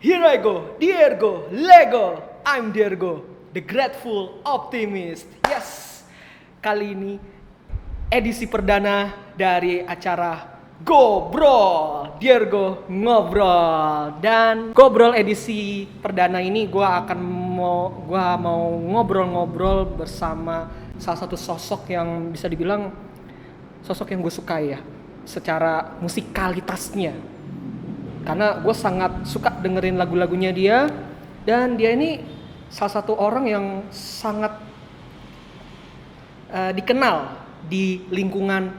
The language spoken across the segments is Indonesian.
Here I go, Diergo, Lego, I'm Diergo, the grateful optimist. Yes, kali ini edisi perdana dari acara Gobrol, Diergo ngobrol. Dan Gobrol edisi perdana ini gua mau ngobrol-ngobrol bersama salah satu sosok yang bisa dibilang sosok yang gue sukai ya, secara musikalitasnya. Karena gue sangat suka dengerin lagu-lagunya dia. Dan dia ini salah satu orang yang sangat dikenal di lingkungan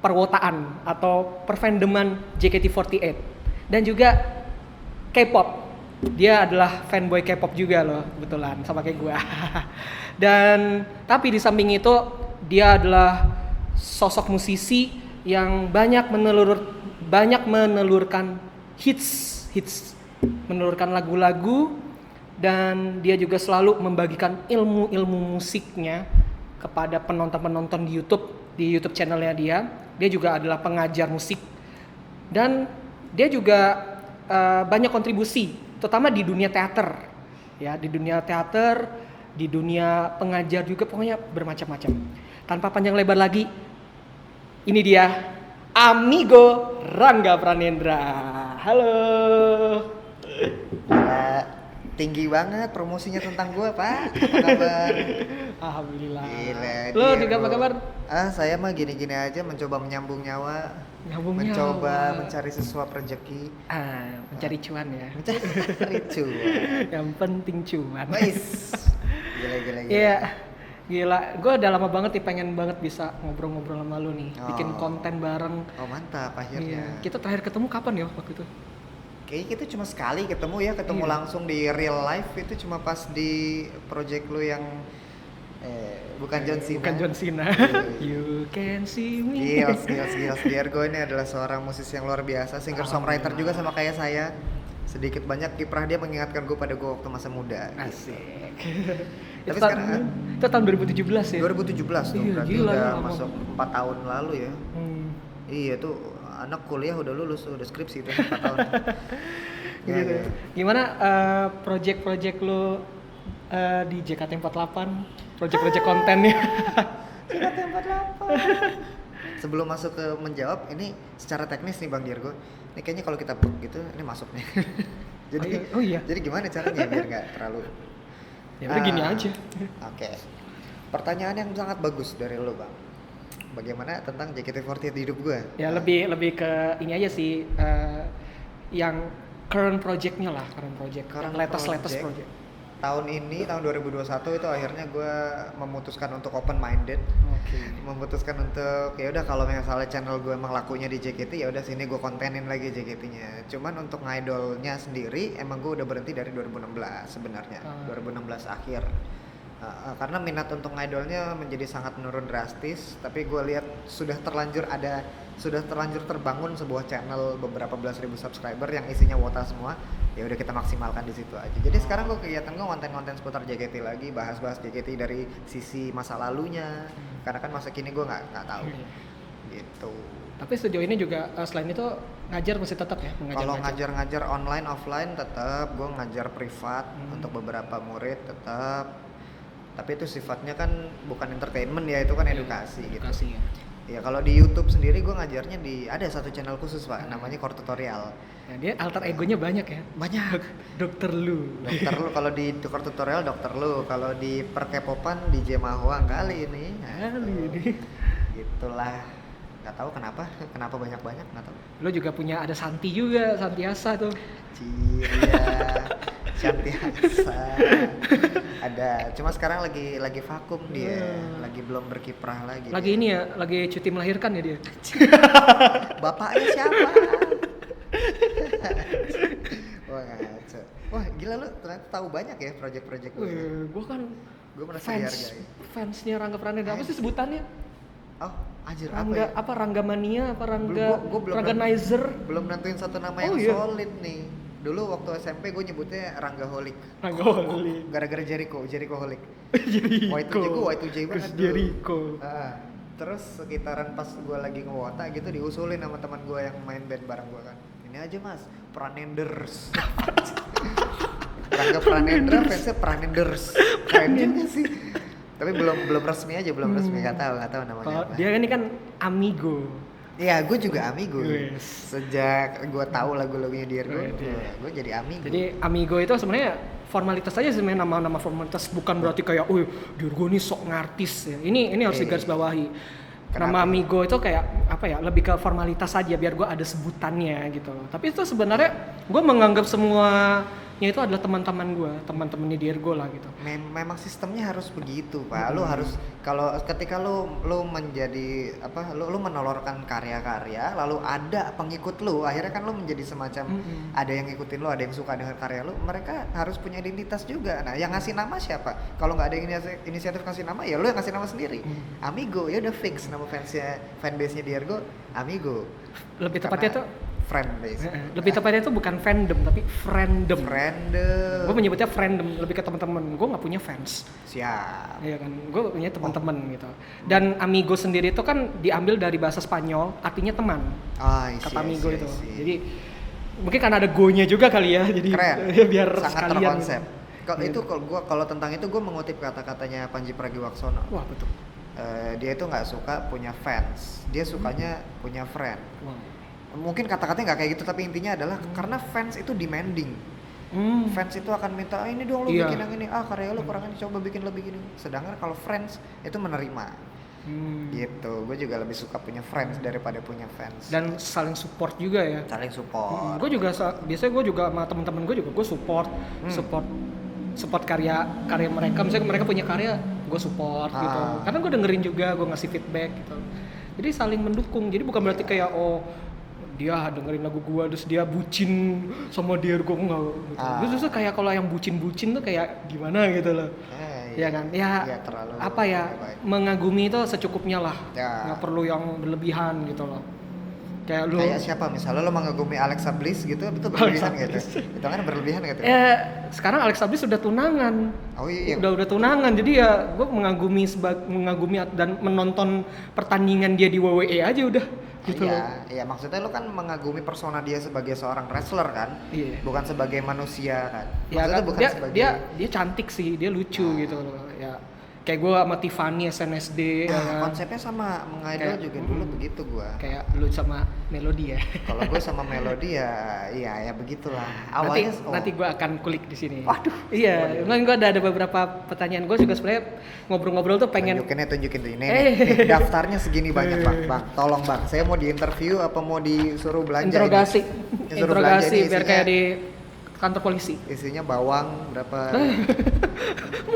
perwotaan atau perfandoman JKT48. Dan juga K-pop. Dia adalah fanboy K-pop juga loh, kebetulan sama kayak gue. Dan tapi di samping itu dia adalah sosok musisi yang banyak menelurkan hits, menelurkan lagu-lagu, dan dia juga selalu membagikan ilmu musiknya kepada penonton di YouTube channelnya dia. Dia juga adalah pengajar musik, dan dia juga banyak kontribusi, terutama di dunia teater, ya, di dunia teater, di dunia pengajar juga, pokoknya bermacam-macam. Tanpa panjang lebar lagi, ini dia Amigo Rangga Pranendra. Halo. Gila, tinggi banget promosinya tentang gua, Pak. Apa kabar? Alhamdulillah. Gila. Lo juga apa kabar? Saya mah gini-gini aja, mencoba menyambung nyawa. Mencoba mencari sesuap rezeki. Mencari cuan ya. Mencari cuan. Yang penting cuan. Wais. Gila. Iya. Gila, gue udah lama banget nih pengen banget bisa ngobrol-ngobrol sama lu nih, bikin konten bareng. Oh mantap, akhirnya. Iya. Kita terakhir ketemu kapan ya waktu itu? Kayaknya kita cuma sekali ketemu ya, langsung di real life itu cuma pas di project lu yang bukan John Cena. Bukan John Cena. You can see me. Gils. Diergo ini adalah seorang musisi yang luar biasa, singer songwriter juga sama kayak saya. Sedikit banyak kiprah dia mengingatkan gue pada gue waktu masa muda. Asik. Gitu. Tapi Itu tahun 2017 ya? 2017 tuh, berarti gila, udah lama. masuk 4 tahun lalu ya. Iya tuh, anak kuliah udah lulus, udah skripsi tuh 4 tahun. Gitu. Gimana project-project lo di JKT48? Project kontennya? JKT48. Sebelum masuk ke menjawab, ini secara teknis nih Bang Diergo. Ini kayaknya kalau kita book gitu, ini masuk nih. Iya. Jadi gimana caranya biar nggak terlalu Ya udah gini aja. Oke. Pertanyaan yang sangat bagus dari lo, Bang. Bagaimana tentang JKT48 di hidup gue? Ya lebih ke ini aja sih, yang current project-nya lah, latest project. Tahun 2021 itu akhirnya gue memutuskan untuk open minded. Memutuskan untuk ya udah kalau misalnya channel gue emang lakunya di JKT, ya udah sini gue kontenin lagi JKT-nya. Cuman untuk ngidolnya sendiri emang gue udah berhenti dari 2016 sebenarnya. 2016 akhir. Karena minat untuk ngidolnya menjadi sangat menurun drastis, tapi gue lihat sudah terlanjur terbangun sebuah channel beberapa belas ribu subscriber yang isinya wota semua. Ya udah kita maksimalkan di situ aja. Jadi sekarang gue kegiatan gue konten-konten seputar JKT lagi, bahas-bahas JKT dari sisi masa lalunya. Karena kan masa kini gue nggak tahu. Gitu. Tapi sejauh ini juga selain itu ngajar masih tetap ya? Kalau ngajar online offline tetap, gue ngajar privat untuk beberapa murid tetap. Tapi itu sifatnya kan bukan entertainment ya, itu kan edukasi gitu. Ya. Ya kalau di YouTube sendiri gue ngajarnya ada satu channel khusus Pak, namanya Core Tutorial. Nah, dia alter egonya banyak ya? Banyak. Dokter lu kalau di Core Tutorial Dokter Lu, kalau di Perkepopan DJ Mahuang kali ini. Gitulah. Gak tahu kenapa banyak nggak tahu. Lo juga punya ada Santi juga, Santiasa tuh. Santiasa. Ada, cuma sekarang lagi vakum dia, lagi belum berkiprah lagi. Lagi dia. Ini ya, lagi cuti melahirkan ya dia. Bapaknya siapa? Wah gila lu ternyata tahu banyak ya project-project gue. Gue merasa dihargai. Fansnya Rangga Pranendra, apa sih sebutannya? Oh, anjir Rangga, apa ya? Rangga Mania, Ranganizer? Belum nentuin satu nama yang solid nih. Dulu waktu SMP gue nyebutnya Ranggaholik. Gara-gara Jericho Holik. Y2J banget dulu. Jericho. Terus sekitaran pas gue lagi ngewota gitu diusulin sama teman gue yang main band bareng gue kan. Ini aja mas, Pranenders. Rangga Pranendra fansnya Pranenders. Keren juga sih. Tapi belum resmi aja, belum resmi, nggak tahu namanya Kalau apa. dia kan ini kan Amigo. Iya, gue juga Amigo. Yes. Sejak gue tahu lagu-lagunya Diergo, Wede. gue jadi Amigo. Jadi Amigo itu sebenarnya formalitas aja sebenarnya, nama-nama formalitas, bukan berarti kayak, oh Diergo ini sok ngartis ya. Ini harus digarisbawahi. Kenapa? Nama Amigo itu kayak apa ya? Lebih ke formalitas saja biar gue ada sebutannya gitu. Tapi itu sebenarnya gue menganggap semuanya itu adalah teman-temannya Diergo lah gitu. Memang sistemnya harus begitu, Pak. Lu harus kalau ketika lu menjadi apa, lu menolorkan karya-karya, lalu ada pengikut lu, akhirnya kan lu menjadi semacam ada yang ngikutin lu, ada yang suka dengan karya lu, mereka harus punya identitas juga. Nah, yang ngasih nama siapa? Kalau nggak ada inisiatif ngasih nama, ya lu yang ngasih nama sendiri. Amigo, ya udah fix nama fanbase-nya Diergo, Amigo. Lebih tepatnya tuh fanbase. lebih tepatnya itu bukan fandom tapi friendom. Gue menyebutnya friendom, lebih ke teman-teman. Gue nggak punya fans. Siap. Iya kan, gue punya teman-teman gitu. Dan amigo sendiri itu kan diambil dari bahasa Spanyol, artinya teman. Kata amigo itu. Jadi mungkin karena ada go-nya juga kali ya. Jadi keren. biar sangat sekalian. terkonsep. Kalau Gitu. itu kalau tentang itu gue mengutip kata-katanya Panji Pragiwaksono. Wah betul. Dia itu nggak suka punya fans, dia sukanya punya friend. Wow. Mungkin kata-katanya nggak kayak gitu, tapi intinya adalah karena fans itu demanding. Fans itu akan minta, ini dong lu bikin yang ini, karya lu kurang ini, coba bikin lebih gini. Sedangkan kalau friends itu menerima. Gitu, gue juga lebih suka punya friends daripada punya fans. Dan saling support juga ya. Saling support. Gue juga biasanya gue juga sama teman-teman gue juga gue support karya mereka. Misalnya mereka punya karya, gue support gitu. Karena gue dengerin juga, gue ngasih feedback gitu. Jadi saling mendukung. Jadi bukan berarti kayak dia dengerin lagu gua terus dia bucin sama Diergo enggak gitu. Terus justru kayak kalau yang bucin-bucin tuh kayak gimana gitu loh. Ya kan? Ya terlalu apa ya? baik. Mengagumi itu secukupnya lah. Ya. Nggak perlu yang berlebihan gitu loh. Kayak siapa misalnya lo mengagumi Alexa Bliss gitu, itu berlebihan gitu. Itu kan berlebihan gitu. Sekarang Alexa Bliss sudah tunangan. Oh iya. Udah tunangan. Jadi ya gue mengagumi dan menonton pertandingan dia di WWE aja udah gitu. Iya, maksudnya lo kan mengagumi persona dia sebagai seorang wrestler kan, bukan sebagai manusia kan. Ya kan, bukan dia cantik sih, dia lucu gitu loh. Ya kayak gue sama Tiffany SNSD. Konsepnya sama mengidol juga dulu begitu gue. Kayak lu sama Melody ya. Kalau gue sama Melody ya begitulah. Awalnya nanti gue akan kulik di sini. Waduh. Iya, kan gue ada beberapa pertanyaan. Gue juga sebenarnya ngobrol-ngobrol tuh pengen. Tunjukin tuh ini. Daftarnya segini banyak bang. Tolong bang, saya mau diinterview apa mau disuruh belanja? Interogasi biar kayak di kantor polisi. Isinya bawang berapa?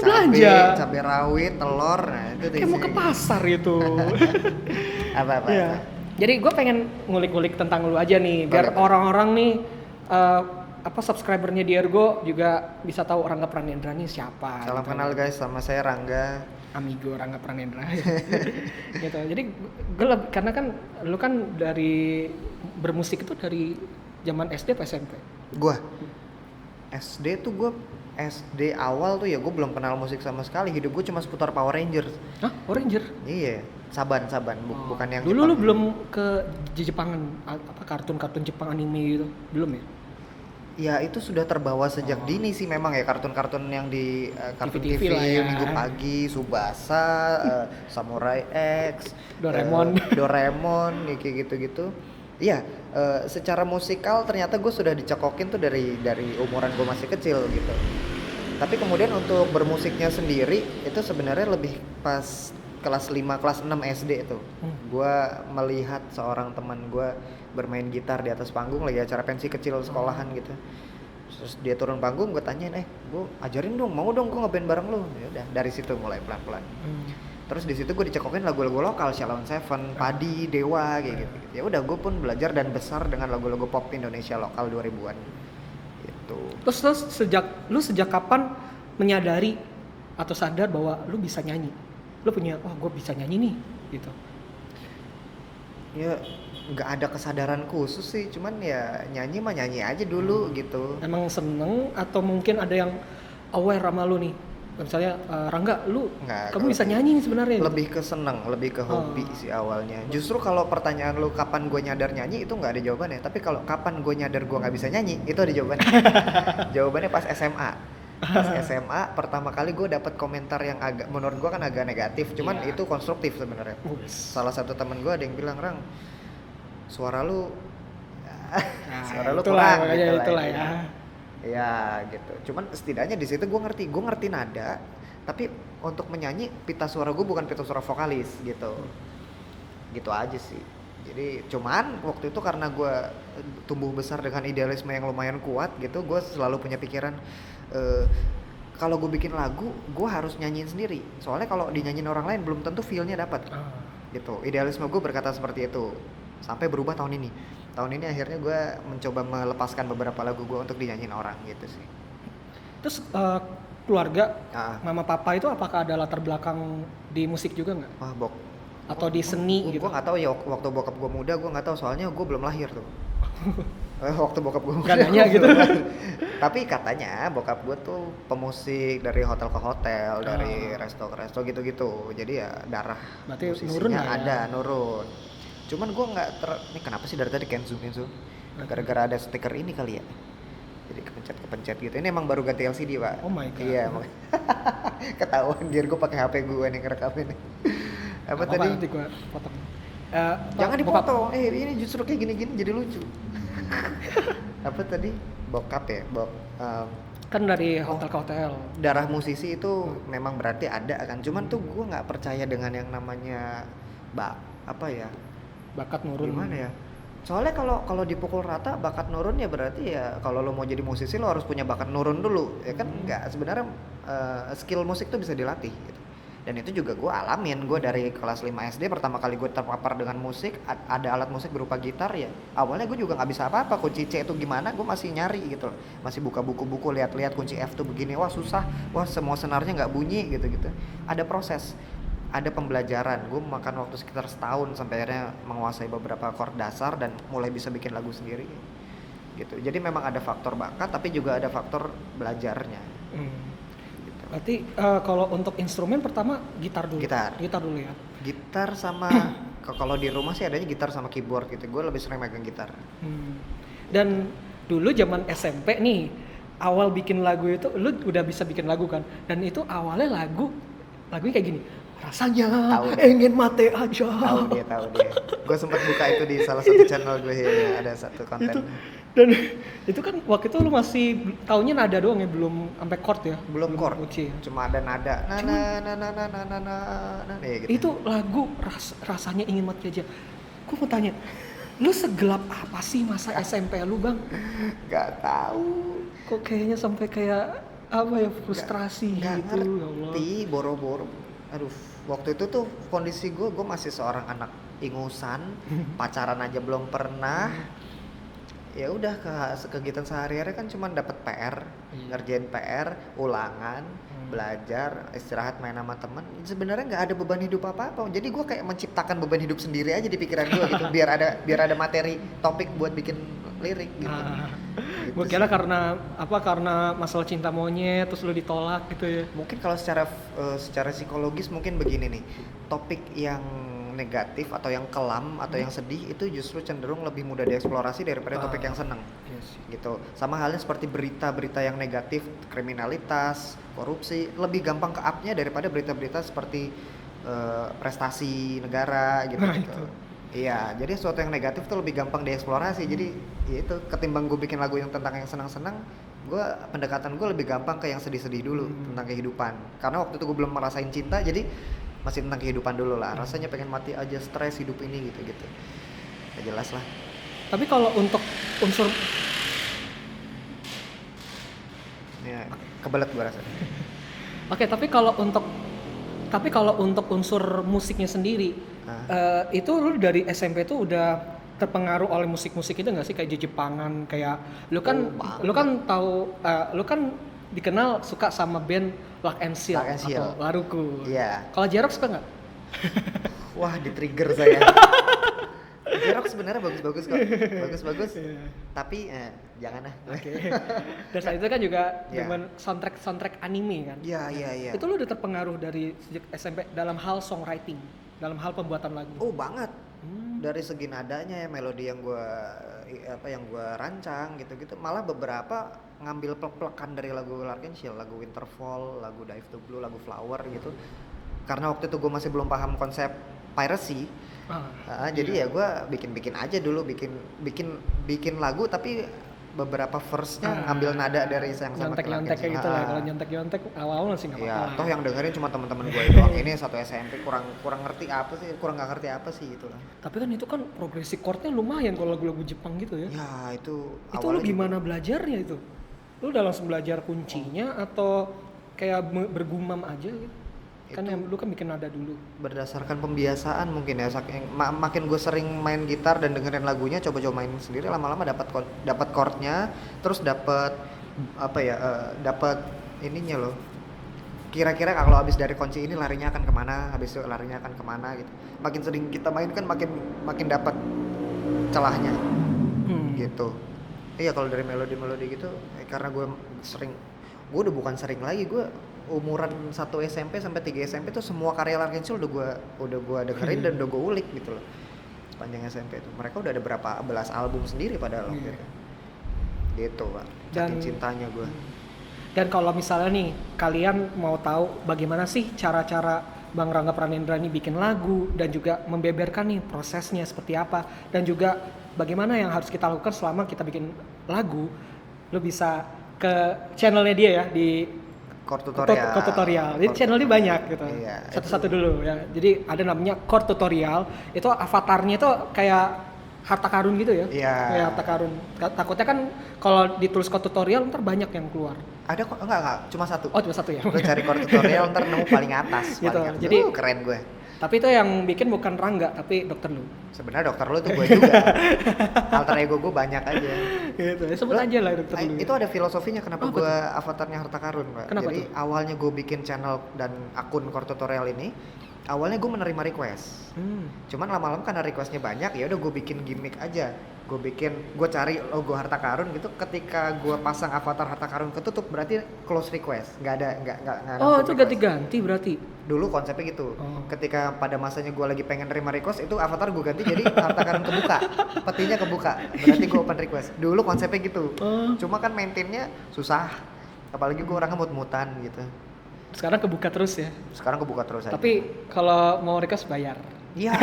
Cabai rawit, telur, nah itu kayak mau ke pasar itu. apa. Ya. Jadi gue pengen ngulik-ngulik tentang lu aja nih, biar Boleh. orang-orang nih subscribernya Diergo juga bisa tahu Rangga Pranendra nih siapa. Salam gitu. kenal guys, sama saya Rangga. Amigo Rangga Pranendra. Gitu. Jadi gue karena kan lu kan dari bermusik itu dari zaman SD atau SMP? Gua SD awal tuh ya gue belum kenal musik sama sekali. Hidup gue cuma seputar Power Rangers. Hah? Power Ranger? Iya, Saban, bukan yang Dulu Jepang. lu belum ke Jepangan, apa kartun-kartun Jepang anime gitu? Belum ya? Ya itu sudah terbawa sejak dini sih memang ya, kartun-kartun yang di kartun TV TV, lah ya. Minggu Pagi, Subasa, Samurai X, Doraemon. Doraemon, kayak gitu-gitu. Iya, secara musikal ternyata gue sudah dicekokin tuh dari umuran gue masih kecil gitu. Tapi kemudian untuk bermusiknya sendiri itu sebenarnya lebih pas kelas 5, kelas 6 SD itu. Gue melihat seorang teman gue bermain gitar di atas panggung lagi acara pensi kecil sekolahan gitu. Terus dia turun panggung, gue tanyain, gue ajarin dong, mau dong gue ngeband bareng lu. Ya udah, dari situ mulai pelan-pelan. Terus di situ gue dicekokin lagu-lagu lokal, Shalom Seven, Padi, Dewa kayak gitu. Ya udah, gue pun belajar dan besar dengan lagu-lagu pop Indonesia lokal 2000-an. Gitu. Terus sejak kapan menyadari atau sadar bahwa lu bisa nyanyi? Lu punya, gue bisa nyanyi nih gitu. Ya nggak ada kesadaran khusus sih, cuman ya nyanyi mah nyanyi aja dulu gitu. Emang seneng atau mungkin ada yang aware sama lu nih? Misalnya Rangga, kamu bisa nyanyi nih sebenarnya. Lebih ke seneng, lebih ke hobi sih awalnya. Justru kalau pertanyaan lu kapan gue nyadar nyanyi itu nggak ada jawabannya. Tapi kalau kapan gue nyadar gue nggak bisa nyanyi itu ada jawabannya. Jawabannya pas SMA. Pas SMA pertama kali gue dapat komentar yang agak menurut gue kan agak negatif, cuman Iya. itu konstruktif sebenarnya. Salah satu temen gue ada yang bilang, Rang, suara lu Nah, suara lu itulah, kurang makanya gitu lah itulah ya. ya. Ya gitu. Cuman setidaknya di situ gue ngerti nada, tapi untuk menyanyi pita suara gue bukan pita suara vokalis gitu. Gitu aja sih. Jadi cuman waktu itu karena gue tumbuh besar dengan idealisme yang lumayan kuat gitu, gue selalu punya pikiran kalau gue bikin lagu, gue harus nyanyiin sendiri. Soalnya kalau dinyanyiin orang lain belum tentu feel-nya dapat. Gitu. Idealisme gue berkata seperti itu. Sampai berubah tahun ini. Tahun ini akhirnya gue mencoba melepaskan beberapa lagu gue untuk dinyanyiin orang gitu sih. Terus keluarga, Ah. mama papa itu apakah ada latar belakang di musik juga nggak? Wah, Atau di seni gitu? Gue nggak tahu ya waktu bokap gue muda, gue nggak tahu soalnya gue belum lahir tuh. Waktu bokap gue Nggak nanya gitu. Tapi katanya bokap gue tuh pemusik dari hotel ke hotel, dari resto ke resto gitu-gitu. Jadi ya darah Berarti musisinya nurun lah ya. ada, nurun. Cuman gue nggak ini kenapa sih dari tadi Kenzo? Gara-gara ada stiker ini kali ya. Jadi kepencet gitu. Ini emang baru ganti LCD, Pak. Oh my God. Iya, ketahuan biar gue pakai HP gue nih ngerekamin. Apa tadi? Nanti gue potong. Jangan bokap. dipotong. Ini justru kayak gini-gini jadi lucu. Apa tadi? Bokap ya, Kan dari hotel ke hotel. darah musisi itu memang berarti ada kan. Cuman tuh gue nggak percaya dengan yang namanya apa ya? Bakat nurun. Gimana ya? Soalnya kalau dipukul rata bakat nurun ya berarti ya kalau lo mau jadi musisi lo harus punya bakat nurun dulu. Ya kan nggak sebenarnya skill musik tuh bisa dilatih gitu. Dan itu juga gue alamin, gue dari kelas 5 SD pertama kali gue terpapar dengan musik, ada alat musik berupa gitar ya. Awalnya gue juga nggak bisa apa-apa, kunci C itu gimana, gue masih nyari gitu, masih buka buku-buku, lihat-lihat kunci F tuh begini, wah susah, wah semua senarnya nggak bunyi gitu-gitu. Ada proses, ada pembelajaran, gue makan waktu sekitar setahun sampai akhirnya menguasai beberapa chord dasar dan mulai bisa bikin lagu sendiri gitu. Jadi memang ada faktor bakat, tapi juga ada faktor belajarnya. Berarti kalau untuk instrumen pertama gitar dulu. Gitar dulu ya. Gitar sama kalau di rumah sih adanya gitar sama keyboard gitu. Gue lebih sering megang gitar. Dan dulu zaman SMP nih, awal bikin lagu itu lu udah bisa bikin lagu kan? Dan itu awalnya lagunya kayak gini. Rasanya ingin mati aja. Tahu dia. Gue sempat buka itu di salah satu channel gue ya, ada satu konten. Dan itu kan waktu itu lu masih taunya nada doang ya, belum sampai chord ya? Belum chord, kunci ya? cuma ada nada. Ya gitu. Itu lagu rasanya ingin mati aja. Gue mau tanya, lu segelap apa sih masa SMP lu, Bang? Gak tahu. Kok kayaknya sampai kayak apa ya, frustrasi Gak gitu, ya Allah. ngerti, boro-boro. Aduh, waktu itu tuh kondisi gue masih seorang anak ingusan, pacaran aja belum pernah. Ya udah kegiatan sehari-hari kan cuma dapat PR, ngerjain PR, ulangan, belajar, istirahat, main sama teman. Sebenarnya nggak ada beban hidup apa-apa. Jadi gue kayak menciptakan beban hidup sendiri aja di pikiran gue gitu, biar ada materi topik buat bikin lirik gitu. Gitu Gue kira karena masalah cinta monyet terus lu ditolak gitu ya. Mungkin kalau secara psikologis mungkin begini nih, topik yang negatif atau yang kelam atau yang sedih itu justru cenderung lebih mudah dieksplorasi daripada topik yang seneng. Gitu. Sama halnya seperti berita-berita yang negatif, kriminalitas, korupsi, lebih gampang ke up-nya daripada berita-berita seperti prestasi negara gitu. Iya, jadi sesuatu yang negatif tuh lebih gampang dieksplorasi. Jadi ya itu, ketimbang gue bikin lagu yang tentang yang senang-senang, pendekatan gue lebih gampang ke yang sedih-sedih dulu tentang kehidupan. Karena waktu itu gue belum merasain cinta, jadi masih tentang kehidupan dulu lah. Rasanya pengen mati aja, stres hidup ini gitu-gitu. Ya jelas lah. Tapi kalau untuk unsur ya kebelet gue rasa. Oke, tapi kalau untuk unsur musiknya sendiri, itu lu dari SMP tuh udah terpengaruh oleh musik-musik itu nggak sih, kayak Jepangan, kayak lu kan tahu, lu kan dikenal suka sama band Luck and Seal atau Laruku. Iya. Kalau J-Rock suka nggak? Wah, di-trigger saya. J-Rock sebenarnya bagus-bagus kok, bagus-bagus. Tapi jangan lah. Oke. Dan saat itu kan juga dengan soundtrack anime kan. Iya. Itu lu udah terpengaruh dari sejak SMP dalam hal songwriting, dalam hal pembuatan lagu. Oh banget. Dari segi nadanya ya, melodi yang gue apa yang gue rancang gitu-gitu, malah beberapa ngambil plek-plekan dari lagu L'Arc-en-Ciel, lagu Winterfall, lagu Dive to Blue, lagu Flower gitu. Karena waktu itu gue masih belum paham konsep piracy. Jadi ya gue bikin aja dulu, bikin lagu tapi beberapa verse-nya ngambil nada dari yang sama nyontek gitu lah. Kalau nyontek awal-awal sih nggak apa-apa. Iya, toh yang dengerin cuma teman-teman gue doang. Ini satu SMP kurang ngerti apa sih, kurang nggak ngerti apa sih gitu lah. Tapi kan itu kan progresi chord-nya lumayan kalau lagu-lagu Jepang gitu ya. Ya itu lu gimana belajarnya itu? Lu udah langsung belajar kuncinya atau kayak bergumam aja gitu? Kan lu kan bikin nada dulu. Berdasarkan pembiasaan mungkin ya, makin gue sering main gitar dan dengerin lagunya, coba-coba main sendiri, lama-lama dapat chordnya, terus dapat dapat ininya loh. Kira-kira kalau habis dari kunci ini larinya akan kemana, habis itu larinya akan kemana gitu. Makin sering kita main kan makin dapat celahnya. Gitu. Iya, kalau dari melodi gitu, karena gue udah bukan sering lagi, gue umuran 1 SMP sampai 3 SMP tuh semua karya L'Arc-en-Ciel udah gue dengerin dan udah gue ulik gitu loh. Sepanjang SMP itu mereka udah ada berapa belas album sendiri padahal waktu itu. Gitu Pak, saking cintanya gue. Dan kalau misalnya nih kalian mau tahu bagaimana sih cara-cara Bang Rangga Pranendra nih bikin lagu dan juga membeberkan nih prosesnya seperti apa dan juga bagaimana yang harus kita lakukan selama kita bikin lagu, lo bisa ke channelnya dia ya di Chord Tutorial. Jadi channelnya banyak gitu. Iya, satu-satu dulu ya. Jadi ada namanya Chord Tutorial. Itu avatarnya itu kayak harta karun gitu ya. Iya. Kayak harta karun. Takutnya kan kalau ditulis Chord Tutorial ntar banyak yang keluar. Ada kok, enggak, cuma satu. Oh, cuma satu ya. Lu cari Chord Tutorial ntar nemu paling atas. Gitu. Paling atas. Jadi keren gue. Tapi itu yang bikin bukan Rangga, tapi dokter lu. Sebenarnya dokter lu tuh gue juga. Alter ego gue banyak aja. Gitu. Sebut aja lah dokter lu. Itu ada filosofinya kenapa gue avatarnya harta karun, Pak. Kenapa Jadi tuh? awalnya gue bikin channel dan akun Chord Tutorial ini, awalnya gue menerima request. Cuman lama-lama karena requestnya banyak, ya udah gue bikin gimmick aja. Gue cari logo harta karun gitu. Ketika gue pasang avatar harta karun ketutup, berarti close request. Nggak ada. Oh, itu ganti-ganti berarti. Dulu konsepnya gitu. Ketika pada masanya gue lagi pengen nerima request, itu avatar gue ganti jadi harta karun kebuka, petinya kebuka, berarti gue open request. Dulu konsepnya gitu. Cuma kan maintainnya susah, apalagi gue orangnya mut-mutan gitu. Sekarang kebuka terus ya. Sekarang kebuka terus aja. Tapi kalau mau request bayar. Iya.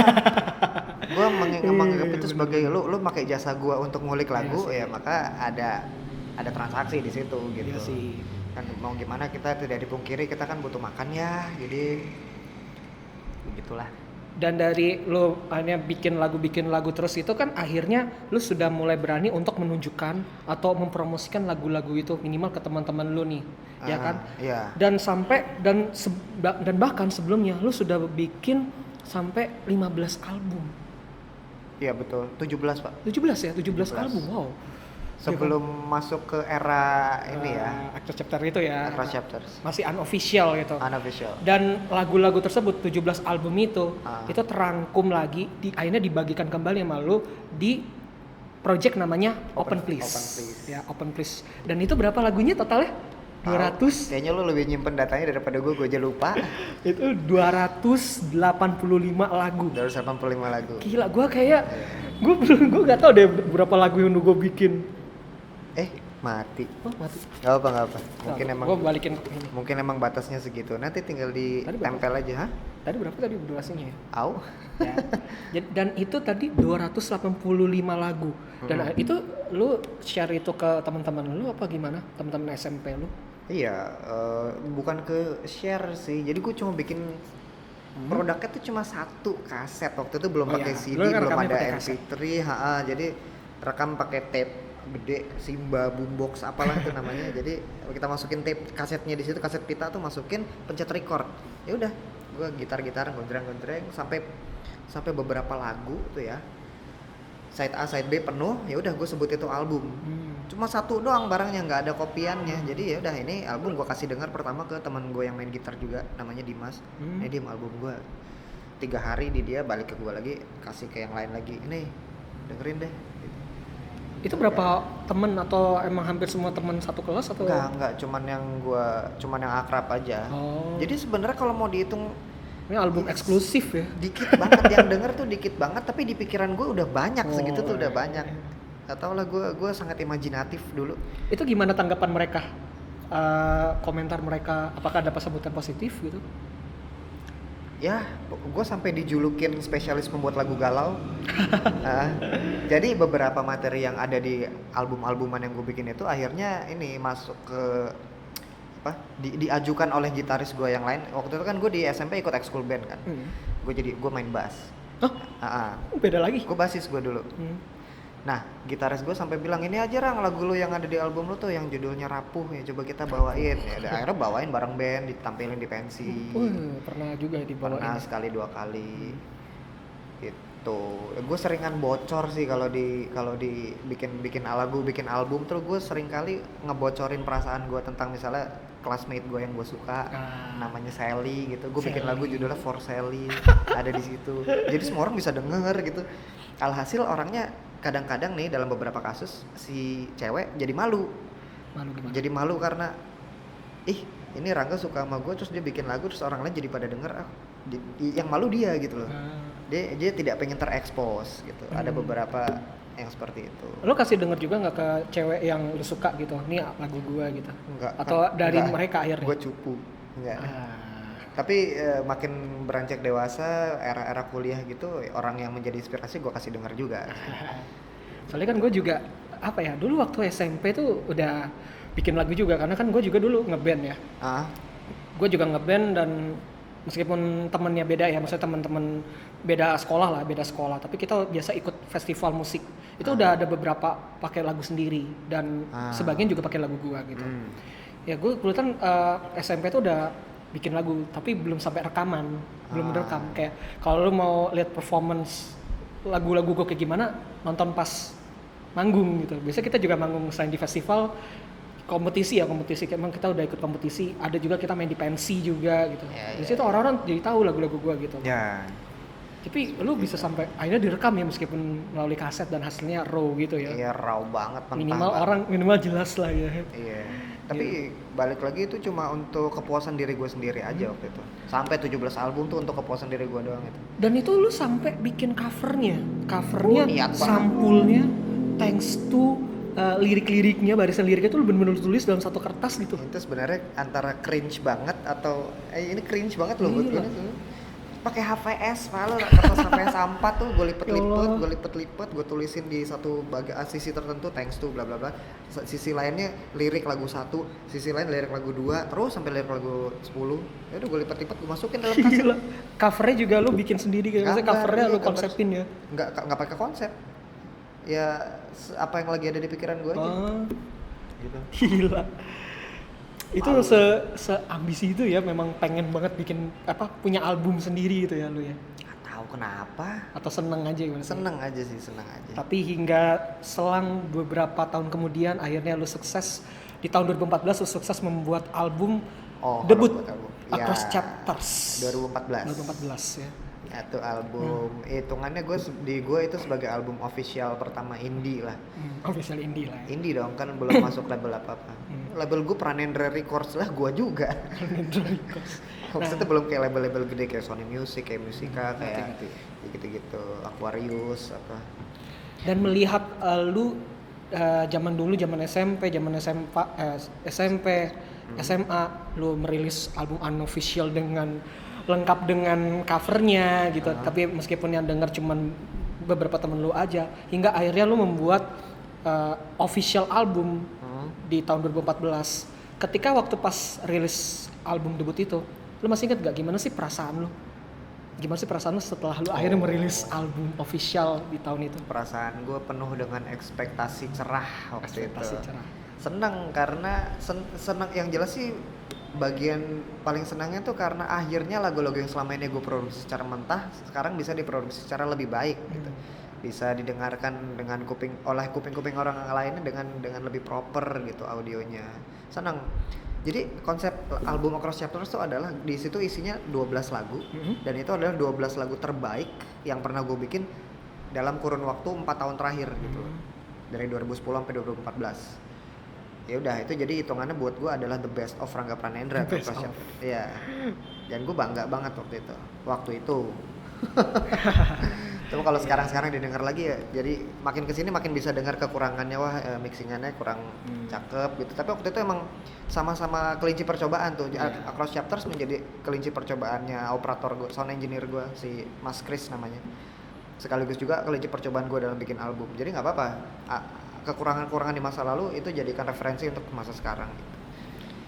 Gue menganggap itu sebagai lu pakai jasa gue untuk ngulik lagu, ya maka ada transaksi di situ gitu. Iya sih. Kan mau gimana, kita tidak dipungkiri kita kan butuh makan ya, jadi begitulah. Dan dari lu hanya bikin lagu terus itu kan akhirnya lu sudah mulai berani untuk menunjukkan atau mempromosikan lagu-lagu itu minimal ke teman-teman lu nih, ya kan? Iya. Dan sampai dan bahkan sebelumnya lu sudah bikin sampai 15 album. Iya betul, 17 Pak. 17 ya, 17 album, wow. Sebelum masuk ke era ini ya, Across Chapter itu ya. Across Chapters. Masih unofficial gitu. Unofficial. Dan lagu-lagu tersebut 17 album itu terangkum lagi akhirnya dibagikan kembali sama lu di project namanya Open Please. Ya, Open Please. Dan itu berapa lagunya totalnya? 200. Kayaknya lu lebih nyimpen datanya daripada gue aja lupa. Itu 285 lagu. 285 lagu. Gila, gue kayak gue gak tau deh berapa lagu yang gue bikin. Mati. Oh, mati. Gak apa. Gue balikin ini. Mungkin emang batasnya segitu. Nanti tinggal ditempel aja, ha? Tadi berapa tadi durasinya ya? Au. Ya. Dan itu tadi 285 lagu. Dan itu lu share itu ke teman-teman lu apa gimana? Teman-teman SMP lu? Iya, bukan ke share sih. Jadi gue cuma bikin produknya tuh cuma satu kaset. Waktu itu belum pakai CD, belum ada MP3, jadi rekam pakai tape gede, Simba, boombox apalah itu namanya. Jadi kita masukin tape kasetnya di situ, kaset pita tuh masukin, pencet record. Ya udah, gue gitar-gitar gondreng-gondreng sampai beberapa lagu tuh ya. Side A, side B penuh, ya udah gue sebut itu album. Cuma satu doang barangnya, nggak ada kopiannya. Jadi ya udah, ini album gue kasih dengar pertama ke teman gue yang main gitar juga, namanya Dimas. Ini dia album gue. 3 hari di dia, balik ke gue lagi, kasih ke yang lain lagi. Ini dengerin deh. Itu berapa temen atau emang hampir semua temen satu kelas atau? Enggak, cuman yang akrab aja. Jadi sebenarnya kalau mau dihitung, ini album eksklusif ya. Dikit banget yang denger tuh, dikit banget, tapi di pikiran gue udah banyak, segitu tuh udah banyak. Gak tau lah, gue sangat imajinatif dulu. Itu gimana tanggapan mereka? Komentar mereka, apakah ada sambutan positif gitu? Ya, gue sampai dijulukin spesialis membuat lagu galau. Jadi beberapa materi yang ada di album-albuman yang gue bikin itu akhirnya ini masuk ke apa? Diajukan oleh gitaris gue yang lain. Waktu itu kan gue di SMP ikut ekskul band kan. Gue main bass. Beda lagi. Gue basis gue dulu. Nah, gitaris gue sampai bilang, ini aja Rang, lagu lu yang ada di album lu tuh yang judulnya Rapuh ya, coba kita bawain. Ya, akhirnya bawain bareng band, ditampilin di pensi. Pernah juga dibawain. Pernah sekali 2 kali. Gitu. Gue seringan bocor sih kalau di bikin album tuh gue sering kali ngebocorin perasaan gue tentang misalnya classmate gue yang gue suka, namanya Sally gitu. Gue bikin lagu judulnya For Sally, ada di situ. Jadi semua orang bisa denger gitu. Alhasil orangnya kadang-kadang nih dalam beberapa kasus si cewek jadi malu gimana? Jadi malu karena ini Rangga suka sama gue terus dia bikin lagu terus orang lain jadi pada denger, yang malu dia gitu loh. Dia tidak pengen terekspos gitu. Ada beberapa yang seperti itu. Lo kasih denger juga nggak ke cewek yang lo suka gitu, nih lagu gue gitu? Enggak. Atau dari enggak, mereka akhirnya? Gue cupu. Enggak. Tapi makin beranjak dewasa, era-era kuliah gitu, orang yang menjadi inspirasi gue kasih denger juga. Soalnya kan gue juga apa ya, dulu waktu SMP tuh udah bikin lagu juga, karena kan gue juga dulu ngeband ya. Gue juga ngeband dan meskipun temennya beda ya, maksudnya teman-teman beda sekolah, tapi kita biasa ikut festival musik. Itu udah ada beberapa pakai lagu sendiri dan sebagian juga pakai lagu gue gitu. Ya gue kebetulan SMP tuh udah bikin lagu tapi belum sampai rekaman, belum direkam. Kayak kalau lu mau lihat performance lagu-lagu gue kayak gimana, nonton pas manggung gitu. Biasanya kita juga manggung selain di festival, kompetisi kayak emang kita udah ikut kompetisi, ada juga kita main di pensi juga gitu. Di situ orang-orang jadi tahu lagu-lagu gue gitu. Tapi lu bisa sampai akhirnya direkam ya, meskipun melalui kaset dan hasilnya raw gitu ya. Iya, raw banget, minimal jelas lah ya. Iya. Tapi balik lagi itu cuma untuk kepuasan diri gue sendiri aja waktu itu. Sampai 17 album tuh untuk kepuasan diri gue doang itu. Dan itu lu sampai bikin covernya sampulnya, thanks to lirik-liriknya, barisan liriknya tuh lu bener-bener tulis dalam satu kertas gitu. Itu sebenarnya antara cringe banget atau ini cringe banget loh buat gue tuh. Pakai HVS, malah kertas HVS A4 tuh gue lipet-lipet, gue tulisin di satu bagian sisi tertentu thanks to bla bla bla. Sisi lainnya lirik lagu 1, sisi lain lirik lagu 2, terus sampai lirik lagu 10. Ya udah gue lipet-lipet, gue masukin dalam kaset. Covernya juga lu bikin sendiri gitu. Maksudnya covernya lu konsepin ya. Enggak pakai konsep. Ya apa yang lagi ada di pikiran gue aja. Gitu. Gila. Itu seambisi itu ya, memang pengen banget bikin punya album sendiri gitu ya lu ya. Gak tahu kenapa. Atau seneng aja gimana? Seneng aja. Tapi hingga selang beberapa tahun kemudian akhirnya lu sukses di tahun 2014, lu sukses membuat album debut Across Chapters 2014 ya. Itu album hitungannya gue itu sebagai album official pertama indie lah. Official indie lah. Indie dong, kan belum masuk label apa-apa. Label gue Pranendra Records lah, gue juga. Pranendra Records. Maksudnya belum kayak label-label gede kayak Sony Music, kayak Musika, kayak gitu-gitu, Aquarius apa. Dan melihat lu zaman dulu, zaman SMP, SMA, lu merilis album unofficial lengkap dengan covernya gitu. Tapi meskipun yang denger cuman beberapa temen lu aja, hingga akhirnya lu membuat official album di tahun 2014. Ketika waktu pas rilis album debut itu, lu masih inget gak gimana sih perasaan lu? Gimana sih perasaan lu setelah lu akhirnya merilis album official di tahun itu? Perasaan gue penuh dengan ekspektasi cerah waktu itu. Cerah. Senang karena senang, yang jelas sih bagian paling senangnya tuh karena akhirnya lagu-lagu yang selama ini gue produksi secara mentah sekarang bisa diproduksi secara lebih baik gitu. Bisa didengarkan dengan kuping-kuping orang lainnya dengan lebih proper gitu audionya. Senang. Jadi konsep album Across Chapters itu adalah di situ isinya 12 lagu dan itu adalah 12 lagu terbaik yang pernah gue bikin dalam kurun waktu 4 tahun terakhir gitu. Dari 2010 sampai 2014. Ya udah, itu jadi hitungannya buat gue adalah the best of Rangga Pranendra. Iya. Dan gue bangga banget waktu itu. Tapi kalau sekarang didengar lagi ya, jadi makin kesini makin bisa dengar kekurangannya, wah mixingannya kurang cakep gitu. Tapi waktu itu emang sama-sama kelinci percobaan tuh. Across Chapters menjadi kelinci percobaannya operator gue, sound engineer gue, si Mas Chris namanya. Sekaligus juga kelinci percobaan gue dalam bikin album. Jadi nggak apa-apa. Kekurangan-kekurangan di masa lalu itu jadikan referensi untuk masa sekarang. Gitu.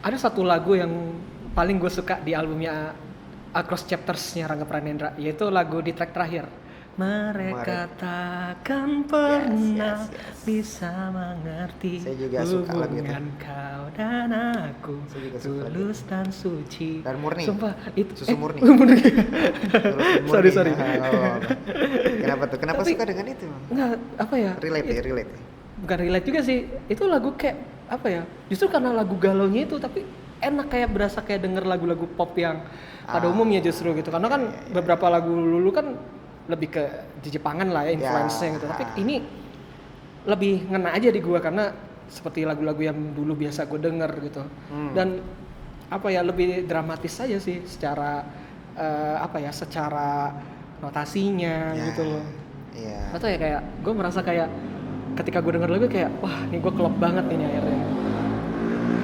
Ada satu lagu yang paling gue suka di albumnya Across Chapters-nya Rangga Pranendra, yaitu lagu di track terakhir. Mereka takkan pernah bisa mengerti hubungan kau dan aku, tulus dan suci dan murni. Sumpah, itu susu murni. Sorry. Kenapa tuh? Kenapa suka dengan itu? Enggak, apa ya? Relate. Bukan relate juga sih. Itu lagu kayak apa ya? Justru karena lagu galaunya itu, tapi enak, kayak berasa kayak denger lagu-lagu pop yang pada umumnya justru gitu. Karena kan beberapa lagu dulu kan lebih ke Jepangan lah ya influence-nya gitu. Tapi ini lebih ngena aja di gua karena seperti lagu-lagu yang dulu biasa gue denger gitu. Dan apa ya, lebih dramatis aja sih secara secara notasinya gitu loh. Atau ya kayak gue merasa kayak ketika gue denger lagu kayak wah, ini gue klop banget ini akhirnya.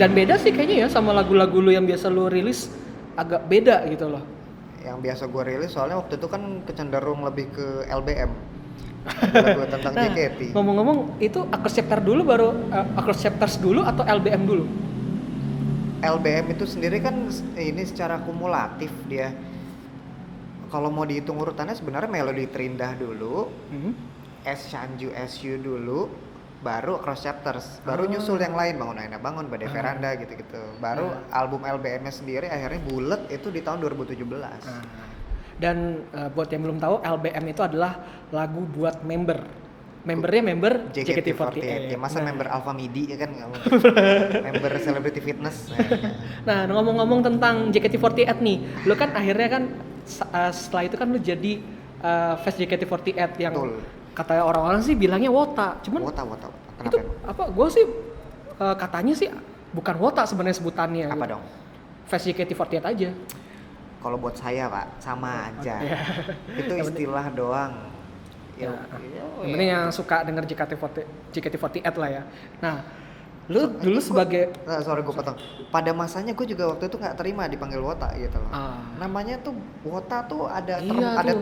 Dan beda sih kayaknya ya sama lagu-lagu lu yang biasa lu rilis, agak beda gitu loh. Yang biasa gue rilis soalnya waktu itu kan kecenderung lebih ke LBM. Lagu tentang JKT. Ngomong-ngomong, itu Across Chapters dulu baru Across Chapters dulu atau LBM dulu? LBM itu sendiri kan ini secara kumulatif dia. Kalau mau dihitung urutannya sebenarnya Melodi Terindah dulu, S Shanju SU dulu, baru Across Chapters, baru nyusul yang lain, Bangun Aina Bangun, Badai Veranda gitu-gitu. Baru album LBM-nya sendiri akhirnya bulet itu di tahun 2017. Dan buat yang belum tahu, LBM itu adalah lagu buat membernya member JKT48. Ya masa member Alpha Midi ya kan nggak mungkin. Member Celebrity Fitness. Nah, ngomong-ngomong tentang JKT48 nih, lu kan akhirnya kan setelah itu kan lu jadi fans JKT48 yang kata orang-orang sih bilangnya Wota. Cuman Wota. Itu apa? Gue sih katanya sih bukan Wota sebenarnya sebutannya. Apa gitu. dong? Fans JKT48 aja. Kalau buat saya Pak, sama aja. Itu istilah doang. Yang penting yang suka denger JKT48 lah ya. Nah, lu dulu sebagai sorry gue potong. Pada masanya gue juga waktu itu nggak terima dipanggil Wota gitu loh. Namanya tuh Wota tuh ada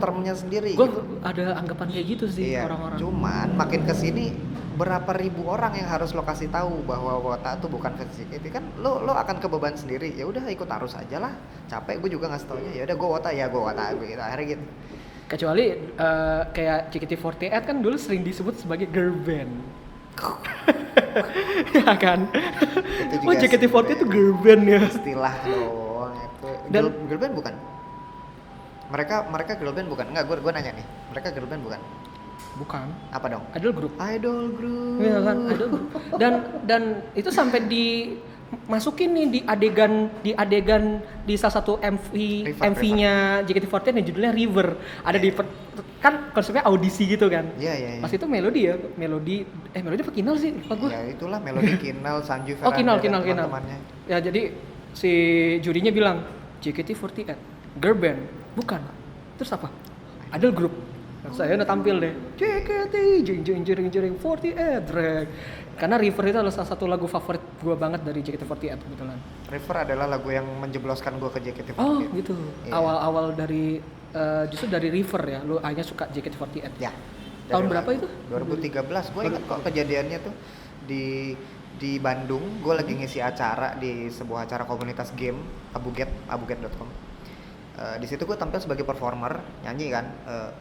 termnya sendiri. Gue gitu. Ada anggapan kayak gitu sih orang-orang. Cuman makin kesini berapa ribu orang yang harus lo kasih tahu bahwa Wota tuh bukan fans JKT kan lo akan kebeban sendiri. Ya udah ikut arus aja lah. Capek gue juga ngasih taunya. Ya udah gue Wota gitu. Akhirnya gitu. Kecuali kayak JKT48 kan dulu sering disebut sebagai girl band. Ya kan? JKT48 itu girl band ya. Istilah doang itu. Girl band bukan? Mereka girl band bukan? Enggak, gue nanya nih. Mereka girl band bukan? Bukan. Apa dong? Idol group. Iya kan, idol group. Dan itu sampai masukin nih di adegan di salah satu MV-nya JKT48 yang judulnya River. Ada di kan konsepnya audisi gitu kan. Iya. Pas itu melodi apa Kinal sih? Lupa gue. Ya itulah melodi Kinal, Sanju Veranda. Oh, Kinal. Ya jadi si jurinya bilang JKT48 girl band. Bukan. Terus apa? Idol group. Saya udah tampil deh JKT jeng 48 drag. Karena River itu adalah salah satu lagu favorit gue banget dari JKT48 kebetulan. River adalah lagu yang menjebloskan gue ke JKT48. Oh gitu. Yeah. Awal dari justru dari River ya. Lu hanya suka JKT48. Ya. Tahun berapa itu? 2013. Gue ingat kok kejadiannya tuh di Bandung. Gue lagi ngisi acara di sebuah acara komunitas game abuget.com. Di situ gue tampil sebagai performer, nyanyi kan,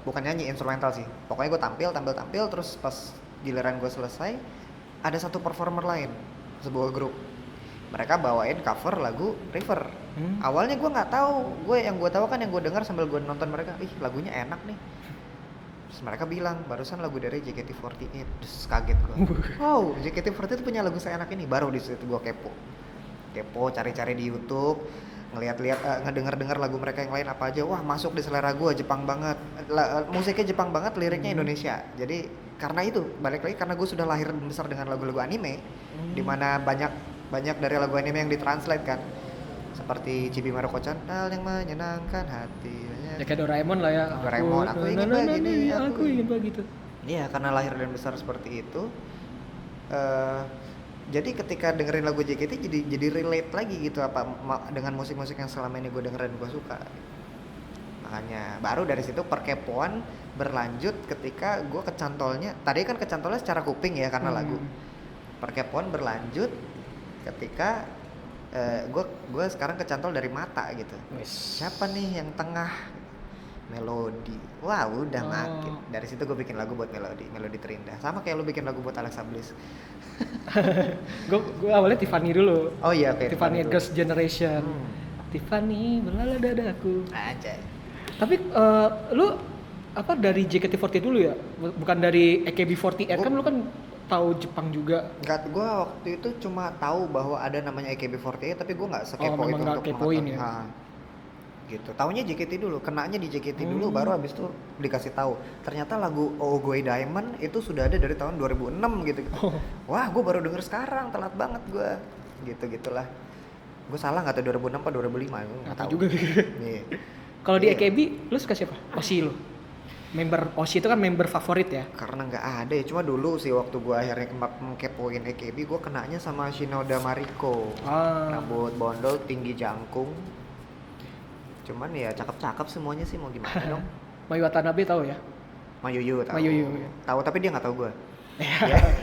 bukan nyanyi, instrumental sih. Pokoknya gue tampil, terus pas giliran gue selesai, ada satu performer lain, sebuah grup. Mereka bawain cover lagu River. Awalnya gue nggak tahu, yang gue tahu kan yang gue dengar sambil gue nonton mereka, lagunya enak nih. Terus mereka bilang barusan lagu dari JKT48, terus kaget gue. Wow, JKT48 punya lagu seenak ini. Baru di situ gue kepo, cari-cari di YouTube. Ngeliat-liat, ngedenger lagu mereka yang lain apa aja, wah masuk di selera gue, Jepang banget, musiknya Jepang banget, liriknya Indonesia. Jadi karena itu, balik lagi karena gue sudah lahir besar dengan lagu-lagu anime, dimana banyak dari lagu anime yang ditranslate kan. seperti Chibi Maruko Chandal yang menyenangkan hati. Ya kayak Doraemon lah ya. Doraemon, aku ingin begini, aku ingin begitu. Iya, karena lahir dan besar seperti itu. Jadi ketika dengerin lagu JKT jadi relate lagi gitu dengan musik-musik yang selama ini gue dengerin gue suka. Makanya baru dari situ perkepoan berlanjut ketika gue kecantolnya. Tadi kan kecantolnya secara kuping ya karena lagu. Perkepoan berlanjut ketika gue sekarang kecantol dari mata gitu. Siapa nih yang tengah? Melodi. Wah, udah makin. Dari situ gue bikin lagu buat Melodi Terindah. Sama kayak lu bikin lagu buat Alexa Bliss. gue awalnya Tiffany dulu. Oh iya, oke. Tiffany Girls Generation. Tiffany belala dadaku. Aja. Tapi lu apa dari JKT48 dulu ya? Bukan dari AKB48 kan lu kan tahu Jepang juga. Enggak, gue waktu itu cuma tahu bahwa ada namanya AKB48 tapi gue nggak sekepo itu untuk kepoin ya. Gitu. Taunya JKT dulu, kenanya di JKT dulu baru habis itu dikasih tahu. Ternyata lagu Oh Gue Diamond itu sudah ada dari tahun 2006 gitu. Wah, gue baru denger sekarang, telat banget gue. Gitu-gitulah. Gue salah enggak tuh 2006 atau 2005, gue enggak tahu juga. Kalau di AKB lu suka siapa? Oshi lu. Member Oshi itu kan member favorit ya? Karena nggak ada ya, cuma dulu sih waktu gue akhirnya kepoin AKB, gue kenanya sama Shinoda Mariko. Rambut bondol, tinggi jangkung. Cuman ya cakep-cakep semuanya sih, mau gimana dong. Mayu Watanabe tahu ya? Mayuyu tahu. Ya. Tahu tapi dia nggak tahu gue.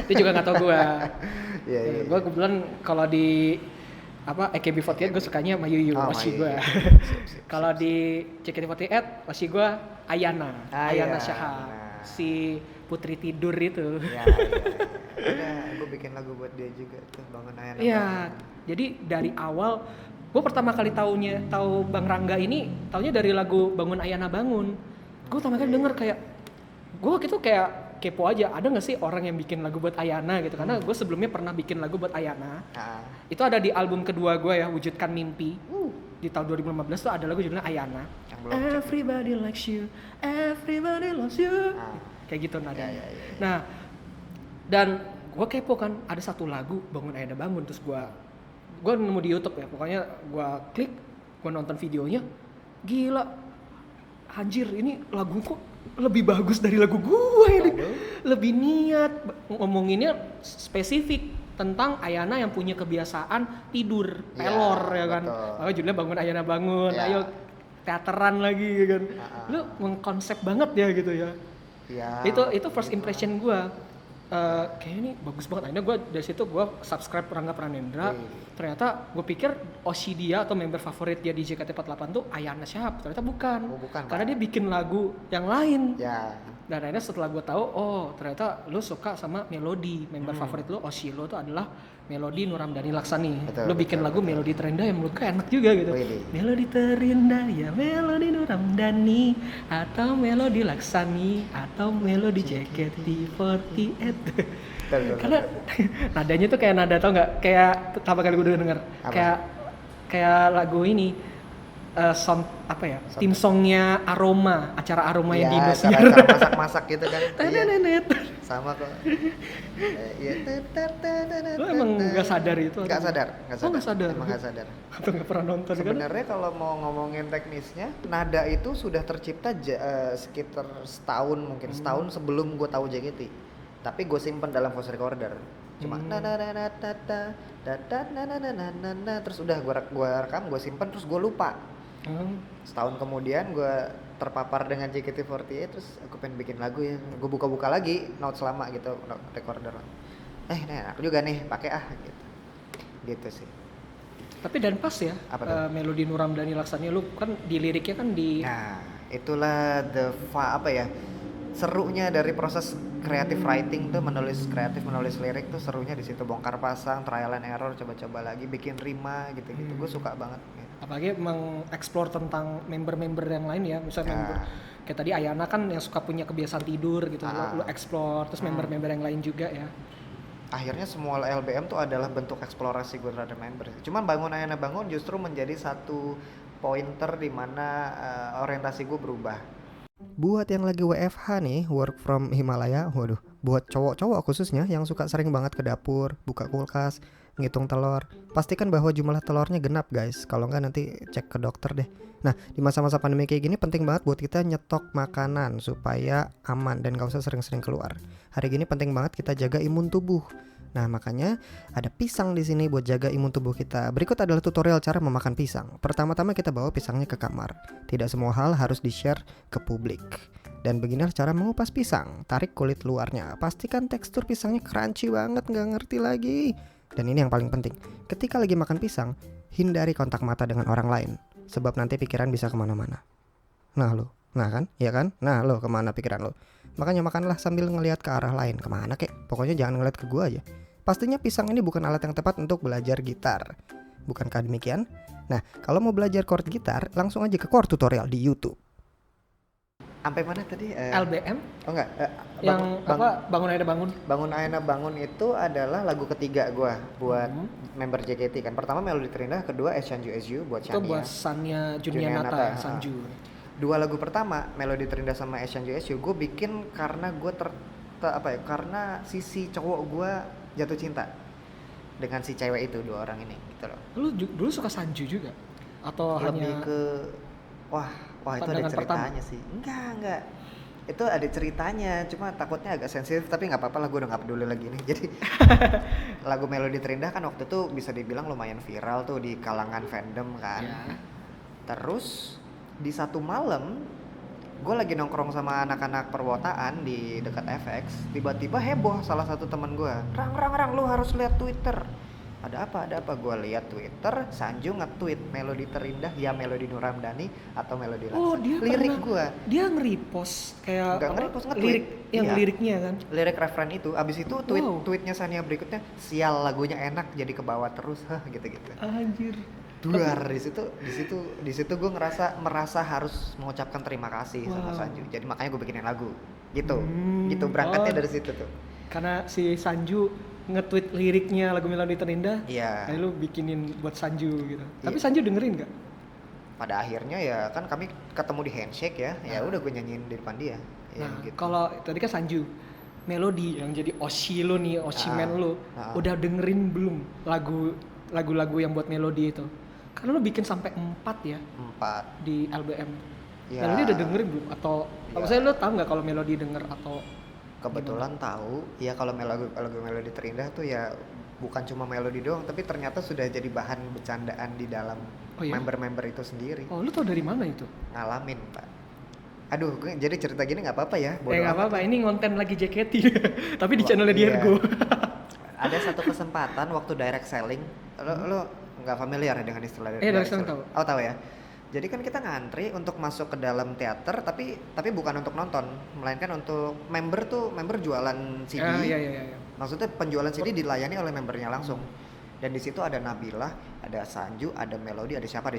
Dia juga nggak tahu gue. Iya. Gue kebetulan kalau di AKB48 gue sukanya Mayuyu, Oshi gue. Kalau di JKT48 Oshi gue Ayana Shahab, si putri tidur itu. Iya. Gue bikin lagu buat dia juga tuh, Bangun Ayana. Iya. Jadi dari awal gue pertama kali tahu Bang Rangga ini taunya dari lagu Bangun Ayana Bangun. Gue pertama kali denger kayak gue waktu itu kayak kepo aja, ada nggak sih orang yang bikin lagu buat Ayana gitu, karena gue sebelumnya pernah bikin lagu buat Ayana. Itu ada di album kedua gue ya, Wujudkan Mimpi. Di tahun 2015 tuh ada lagu judulnya Ayana. Everybody likes you, everybody loves you. Kayak gitu nadanya. Nah, dan gue kepo kan, ada satu lagu Bangun Ayana Bangun, terus gue nemu di YouTube ya, pokoknya gue klik, gue nonton videonya, gila, anjir ini lagu kok lebih bagus dari lagu gue ini, lebih niat, ngomonginnya spesifik tentang Ayana yang punya kebiasaan tidur, pelor ya kan, makanya judulnya Bangun Ayana Bangun, ayo teateran lagi ya kan, lu mengkonsep banget ya gitu ya. Itu first impression gue. Kayaknya ini bagus banget. Akhirnya gue dari situ gue subscribe Rangga Pranendra. Ternyata gue pikir Oshi dia atau member favorit dia di JKT48 tuh Ayana Shahab. Ternyata bukan. Karena dia bikin lagu yang lain. Dan akhirnya setelah gue tahu, oh ternyata lu suka sama Melodi. Member favorit lu Oshi lu tuh adalah Melodi Nuramdani Laksani. Lu bikin lagu Melodi Terindah yang menurut gue enak juga gitu. Melodi Terindah ya Melodi Nuramdani, atau Melodi Laksani, atau Melodi JKT48. Karena nadanya tuh kayak nada, tau nggak? Kayak pertama kali gue denger kayak lagu ini sound apa ya? Tim songnya Aroma, acara Aroma yang di Indosiar. Masak-masak gitu kan. Sama kok. Lo emang nggak sadar itu? Nggak sadar. Nggak sadar. Emang nggak sadar. Atau nggak pernah nonton? Sebenarnya kalau mau ngomongin teknisnya, nada itu sudah tercipta sekitar setahun sebelum gue tahu JKT. Tapi gue simpen dalam voice recorder. Cuma terus udah gue rekam, gue simpen, terus gue lupa. Setahun kemudian gue terpapar dengan JKT48, terus aku pengen bikin lagu ya, gue buka-buka lagi notes lama gitu, note recorder. Ini enak juga nih, pakai gitu sih. Tapi dan pas ya, Melodi Nuramdani Laksani lu kan di liriknya kan di. Nah, itulah serunya dari proses creative writing tuh, menulis lirik tuh serunya di situ, bongkar pasang, trial and error, coba-coba lagi, bikin rima gitu-gitu. Gue suka banget. Apalagi mengeksplor tentang member-member yang lain ya, misalnya member kayak tadi Ayana kan yang suka punya kebiasaan tidur gitu, lu explore, terus member-member yang lain juga ya. Akhirnya semua LBM tuh adalah bentuk eksplorasi gue terhadap member. Cuman Bangun Ayana Bangun justru menjadi satu pointer di mana orientasi gue berubah. Buat yang lagi WFH nih, work from Himalaya, buat cowok-cowok khususnya yang suka sering banget ke dapur, buka kulkas, ngitung telur. Pastikan bahwa jumlah telurnya genap guys, kalau nggak nanti cek ke dokter deh. Nah, di masa-masa pandemi kayak gini penting banget buat kita nyetok makanan supaya aman dan gak usah sering-sering keluar. Hari gini penting banget kita jaga imun tubuh. Nah, makanya ada pisang di sini buat jaga imun tubuh kita. Berikut adalah tutorial cara memakan pisang. Pertama-tama kita bawa pisangnya ke kamar. Tidak semua hal harus di-share ke publik. Dan beginilah cara mengupas pisang. Tarik kulit luarnya. Pastikan tekstur pisangnya crunchy banget, nggak ngerti lagi. Dan ini yang paling penting. Ketika lagi makan pisang, hindari kontak mata dengan orang lain. Sebab nanti pikiran bisa kemana-mana. Nah kan? Iya kan? Nah lo, kemana pikiran lo? Makanya makanlah sambil ngelihat ke arah lain. Kemana kek? Pokoknya jangan ngeliat ke gua aja. Pastinya pisang ini bukan alat yang tepat untuk belajar gitar. Bukankah demikian? Nah, kalau mau belajar chord gitar, langsung aja ke chord tutorial di YouTube. Sampai mana tadi? LBM Oh enggak, yang bangun aja bangun. Bangun Aena Bangun itu adalah lagu ketiga gua buat member JKT kan. Pertama Melodi Terindah, kedua As Sanju As You buat Itu Shania. buat Sanya Junianata, Sanju. Dua lagu pertama Melodi Terindah sama As Sanju As You gue bikin karena gue karena sisi cowok gue jatuh cinta dengan si cewek itu, dua orang ini gitu loh. Lu dulu suka Sanju juga atau Lebih hanya ke wah itu ada pandangan ceritanya sih. Enggak. Itu ada ceritanya, cuma takutnya agak sensitif, tapi nggak apa-apa lah, gue udah nggak peduli lagi nih. Jadi lagu Melodi Terindah kan waktu itu bisa dibilang lumayan viral tuh di kalangan fandom kan. Ya. Terus di satu malam gue lagi nongkrong sama anak-anak perwotaan di dekat FX, tiba-tiba heboh salah satu teman gue, rang lu harus lihat Twitter. Ada apa? Gue lihat Twitter, Sanju nge-tweet Melodi Terindah ya Melodi Nuramdani atau Melodi Laksa. Oh, dia lirik pernah, gue. dia nge-repost kayak Nggak apa? nge-repost, nge-tweet. Lirik yang Iya. liriknya kan. Lirik referen itu, abis itu tweetnya Sania berikutnya, sial lagunya enak jadi ke bawah terus, gitu-gitu. Anjir. Duar di situ gue merasa harus mengucapkan terima kasih sama Wow. Sanju. Jadi makanya gue bikinin lagu. Gitu Oh. berangkatnya dari situ tuh. Karena si Sanju nge-tweet liriknya lagu Melodi Terindah. Iya. Lalu lu bikinin buat Sanju gitu. Tapi Iya. Sanju dengerin gak? Pada akhirnya ya kan kami ketemu di handshake ya. Ya udah gue nyanyiin di depan dia. Ya, Nah, gitu. kalau tadi kan Sanju, Melodi yang jadi Oshi lo nih, Oshi man lo, udah dengerin belum lagu-lagu yang buat Melodi itu? Karena lo bikin sampai 4 ya 4. di LBM. Ya. Melodi udah dengerin belum? Atau Ya. maksudnya lo tahu nggak kalau Melodi denger atau Kebetulan tahu ya kalau lagu Melodi Terindah tuh ya bukan cuma melodi doang, tapi ternyata sudah jadi bahan bercandaan di dalam Oh iya? member-member itu sendiri. Oh, lu tau dari mana itu? Ngalamin, Pak. Aduh, jadi cerita gini nggak apa-apa ya. Bodo Nggak amat. apa-apa, ini ngonten lagi JKT. Tapi di Wah, channelnya iya. Diergo. Ada satu kesempatan waktu direct selling, lo nggak familiar ya dengan istilah direct selling tahu. Oh, tahu ya. Jadi kan kita ngantri untuk masuk ke dalam teater, tapi bukan untuk nonton, melainkan untuk member jualan CD. Iya. Maksudnya penjualan CD dilayani oleh membernya langsung. Dan di situ ada Nabila, ada Sanju, ada Melodi, ada siapa.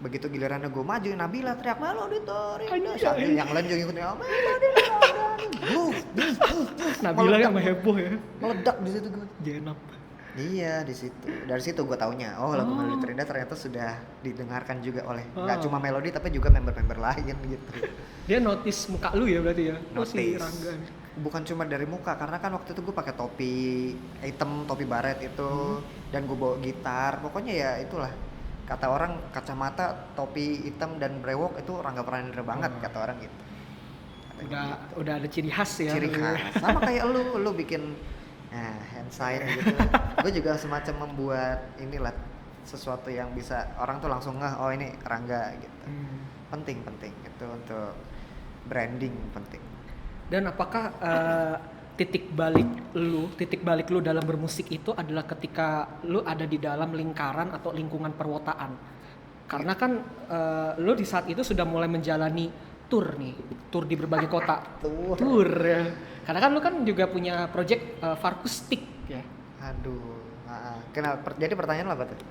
Begitu gilirannya gue maju, Nabila teriak Melodi Terindah. Sanju yang lain juga ikutin Melodi Terindah. Nabila kan mah heboh ya. Meledak di situ gue. Jenap. Iya, di situ. Dari situ gue taunya, lagu Melodi Terindah ternyata sudah didengarkan juga oleh nggak cuma Melodi tapi juga member-member lain gitu. Dia notice muka lu ya berarti ya? Oh, si Notice. Rangga. Bukan cuma dari muka, karena kan waktu itu gue pakai topi hitam, topi baret itu, dan gue bawa gitar. Pokoknya ya itulah. Kata orang kacamata, topi hitam dan brewok itu Rangga Pranendra banget kata orang gitu. Katanya gitu. Udah ada ciri khas ya. Ciri lu ya. khas. Sama kayak lu bikin hand sign gitu. Gue juga semacam membuat inilah sesuatu yang bisa orang tuh langsung ngeh, oh ini Rangga gitu. Penting itu untuk branding penting. Dan apakah titik balik lu dalam bermusik itu adalah ketika lu ada di dalam lingkaran atau lingkungan perwotaan? Karena kan lu di saat itu sudah mulai menjalani tour di berbagai kota. Tour ya. Karena kan lu kan juga punya project Farkustik ya. Aduh, kenapa? Jadi pertanyaan apa tuh?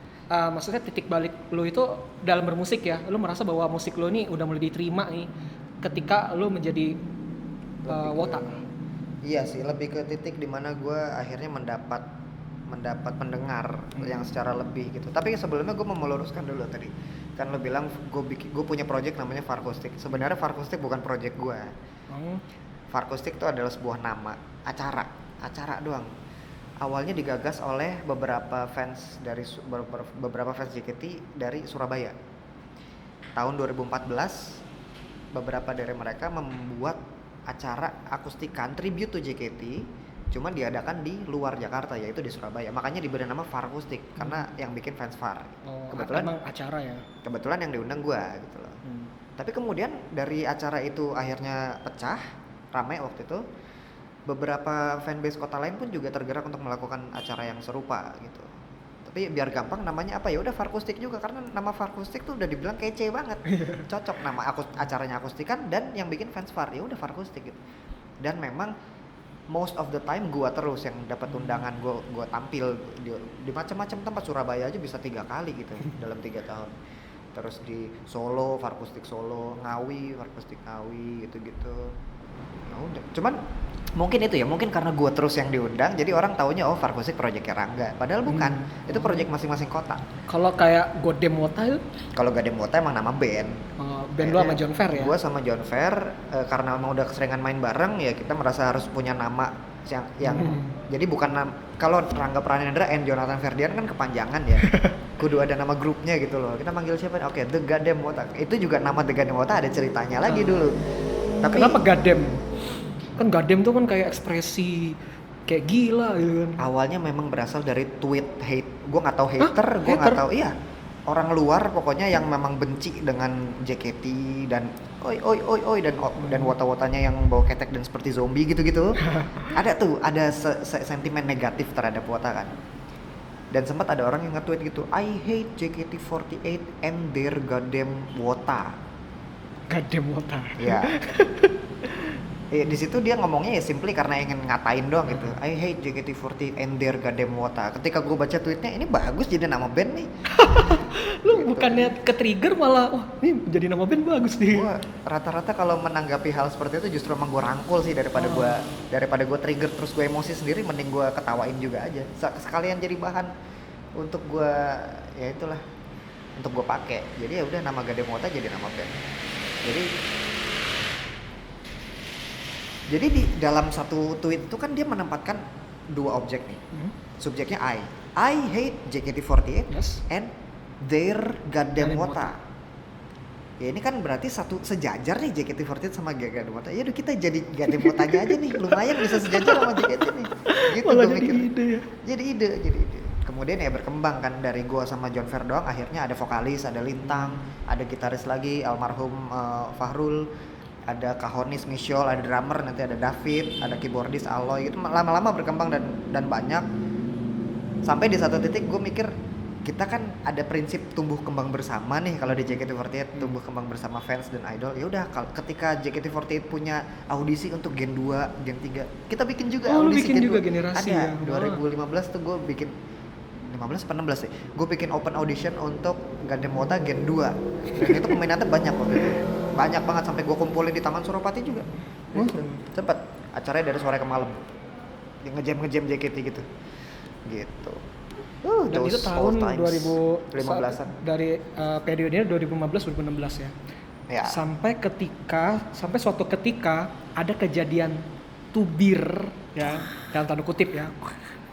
Maksudnya titik balik lu itu dalam bermusik ya, lu merasa bahwa musik lu nih udah mulai diterima nih ketika lu menjadi wota. Iya sih, lebih ke titik dimana gue akhirnya mendapat pendengar yang secara lebih gitu. Tapi sebelumnya gue mau meluruskan dulu tadi. Kan lo bilang gue punya project namanya Farkustik. Sebenarnya Farkustik bukan project gue. Farkustik itu adalah sebuah nama acara doang. awalnya digagas oleh beberapa fans dari beberapa fans JKT dari Surabaya. Tahun 2014 beberapa dari mereka membuat acara akustikan tribute to JKT, cuman diadakan di luar Jakarta, yaitu di Surabaya. Makanya diberi nama Farkustik karena yang bikin fans Far. Kebetulan emang acara ya. Kebetulan yang diundang gua gitu loh. Tapi kemudian dari acara itu akhirnya pecah, ramai waktu itu. Beberapa fanbase kota lain pun juga tergerak untuk melakukan acara yang serupa gitu. Tapi biar gampang namanya apa ya udah Farkustik juga, karena nama Farkustik tuh udah dibilang kece banget. Cocok nama acaranya akustikan dan yang bikin fans Far, ya udah Farkustik gitu. Dan memang most of the time gua terus yang dapat undangan, gua tampil di macam-macam tempat. Surabaya aja bisa 3 kali gitu dalam 3 tahun. Terus di Solo, Farkustik Solo, Ngawi, Farkustik Ngawi gitu-gitu. Nah, udah. Cuman mungkin itu ya, mungkin karena gua terus yang diundang jadi orang taunya oh Farkustik projectnya Rangga, padahal bukan. Itu project masing-masing kota. Kalau kayak Godem Wota itu? Kalau Gadem Wota emang nama band. Band lu sama John Fair ya? Gua sama John Fair karena emang udah keseringan main bareng ya, kita merasa harus punya nama yang jadi bukan kalau Rangga Pranendra and Jonathan Ferdian kan kepanjangan ya. Kudu ada nama grupnya gitu loh. Kita manggil siapa? Oke, The Gadem Wota. Itu juga nama The Gadem Wota ada ceritanya lagi dulu. Tapi kenapa Gadem? Kan Gadem tuh kan kayak ekspresi kayak gila gitu kan. Awalnya memang berasal dari tweet hate. Gue nggak tahu hater, gue nggak tahu. Iya, orang luar pokoknya yang memang benci dengan JKT dan oi dan wota-wotanya yang bawa ketek dan seperti zombie gitu-gitu. ada sentimen negatif terhadap wota kan. Dan sempat ada orang yang nge-tweet gitu, I hate JKT48 and their goddamn wota. Gadem Wota. Ya. Di situ dia ngomongnya ya simply karena ingin ngatain doang gitu. I hate JKT48 and their goddamn wota. Ketika gue baca tweetnya, ini bagus jadi nama band nih. Lu Gitu. bukannya ke-trigger malah, wah ini jadi nama band bagus nih. Gua rata-rata kalau menanggapi hal seperti itu justru emang gue rangkul sih daripada gue trigger terus gue emosi sendiri, mending gue ketawain juga aja. Sekalian jadi bahan untuk gue ya itulah untuk gue pakai. Jadi ya udah nama Gadem Wota jadi nama band. Jadi di dalam satu tweet itu kan dia menempatkan 2 objek nih. Subjeknya I hate JKT48 Yes. and their goddamn Gadem wota. Ya ini kan berarti satu sejajar nih JKT48 sama Gadem Wota. Ya udah kita jadi Gadem Wotanya aja nih. Lumayan bisa sejajar sama JKT nih. Gitu Malah gue jadi mikir. ide ya. Jadi ide. Kemudian ya berkembang kan dari gua sama John Fair doang, akhirnya ada vokalis, ada Lintang, ada gitaris lagi almarhum Fahrul, ada Kahonis Misyol, ada drummer, nanti ada David, ada keyboardis Aloy gitu. Lama-lama berkembang dan banyak. Sampai di satu titik gue mikir kita kan ada prinsip tumbuh kembang bersama nih kalau di JKT48, tumbuh kembang bersama fans dan idol. Ya udah ketika JKT48 punya audisi untuk Gen 2, Gen 3, kita bikin juga audisi bikin Gen juga 2. generasi Ada, ya. 2015 tuh gue bikin 15 atau 16 sih. Gue bikin open audition untuk Gadem Wota Gen 2. Dan itu peminatnya banyak waktu itu. Banyak banget sampai gue kumpulin di Taman Suropati juga. Sempet acaranya dari sore ke malam. Ngejam JKT gitu. Gitu. Dan itu tahun 2015-an. Dari periodenya 2015-2016 ya. Ya. Sampai suatu ketika ada kejadian tubir ya, dalam tanda kutip ya.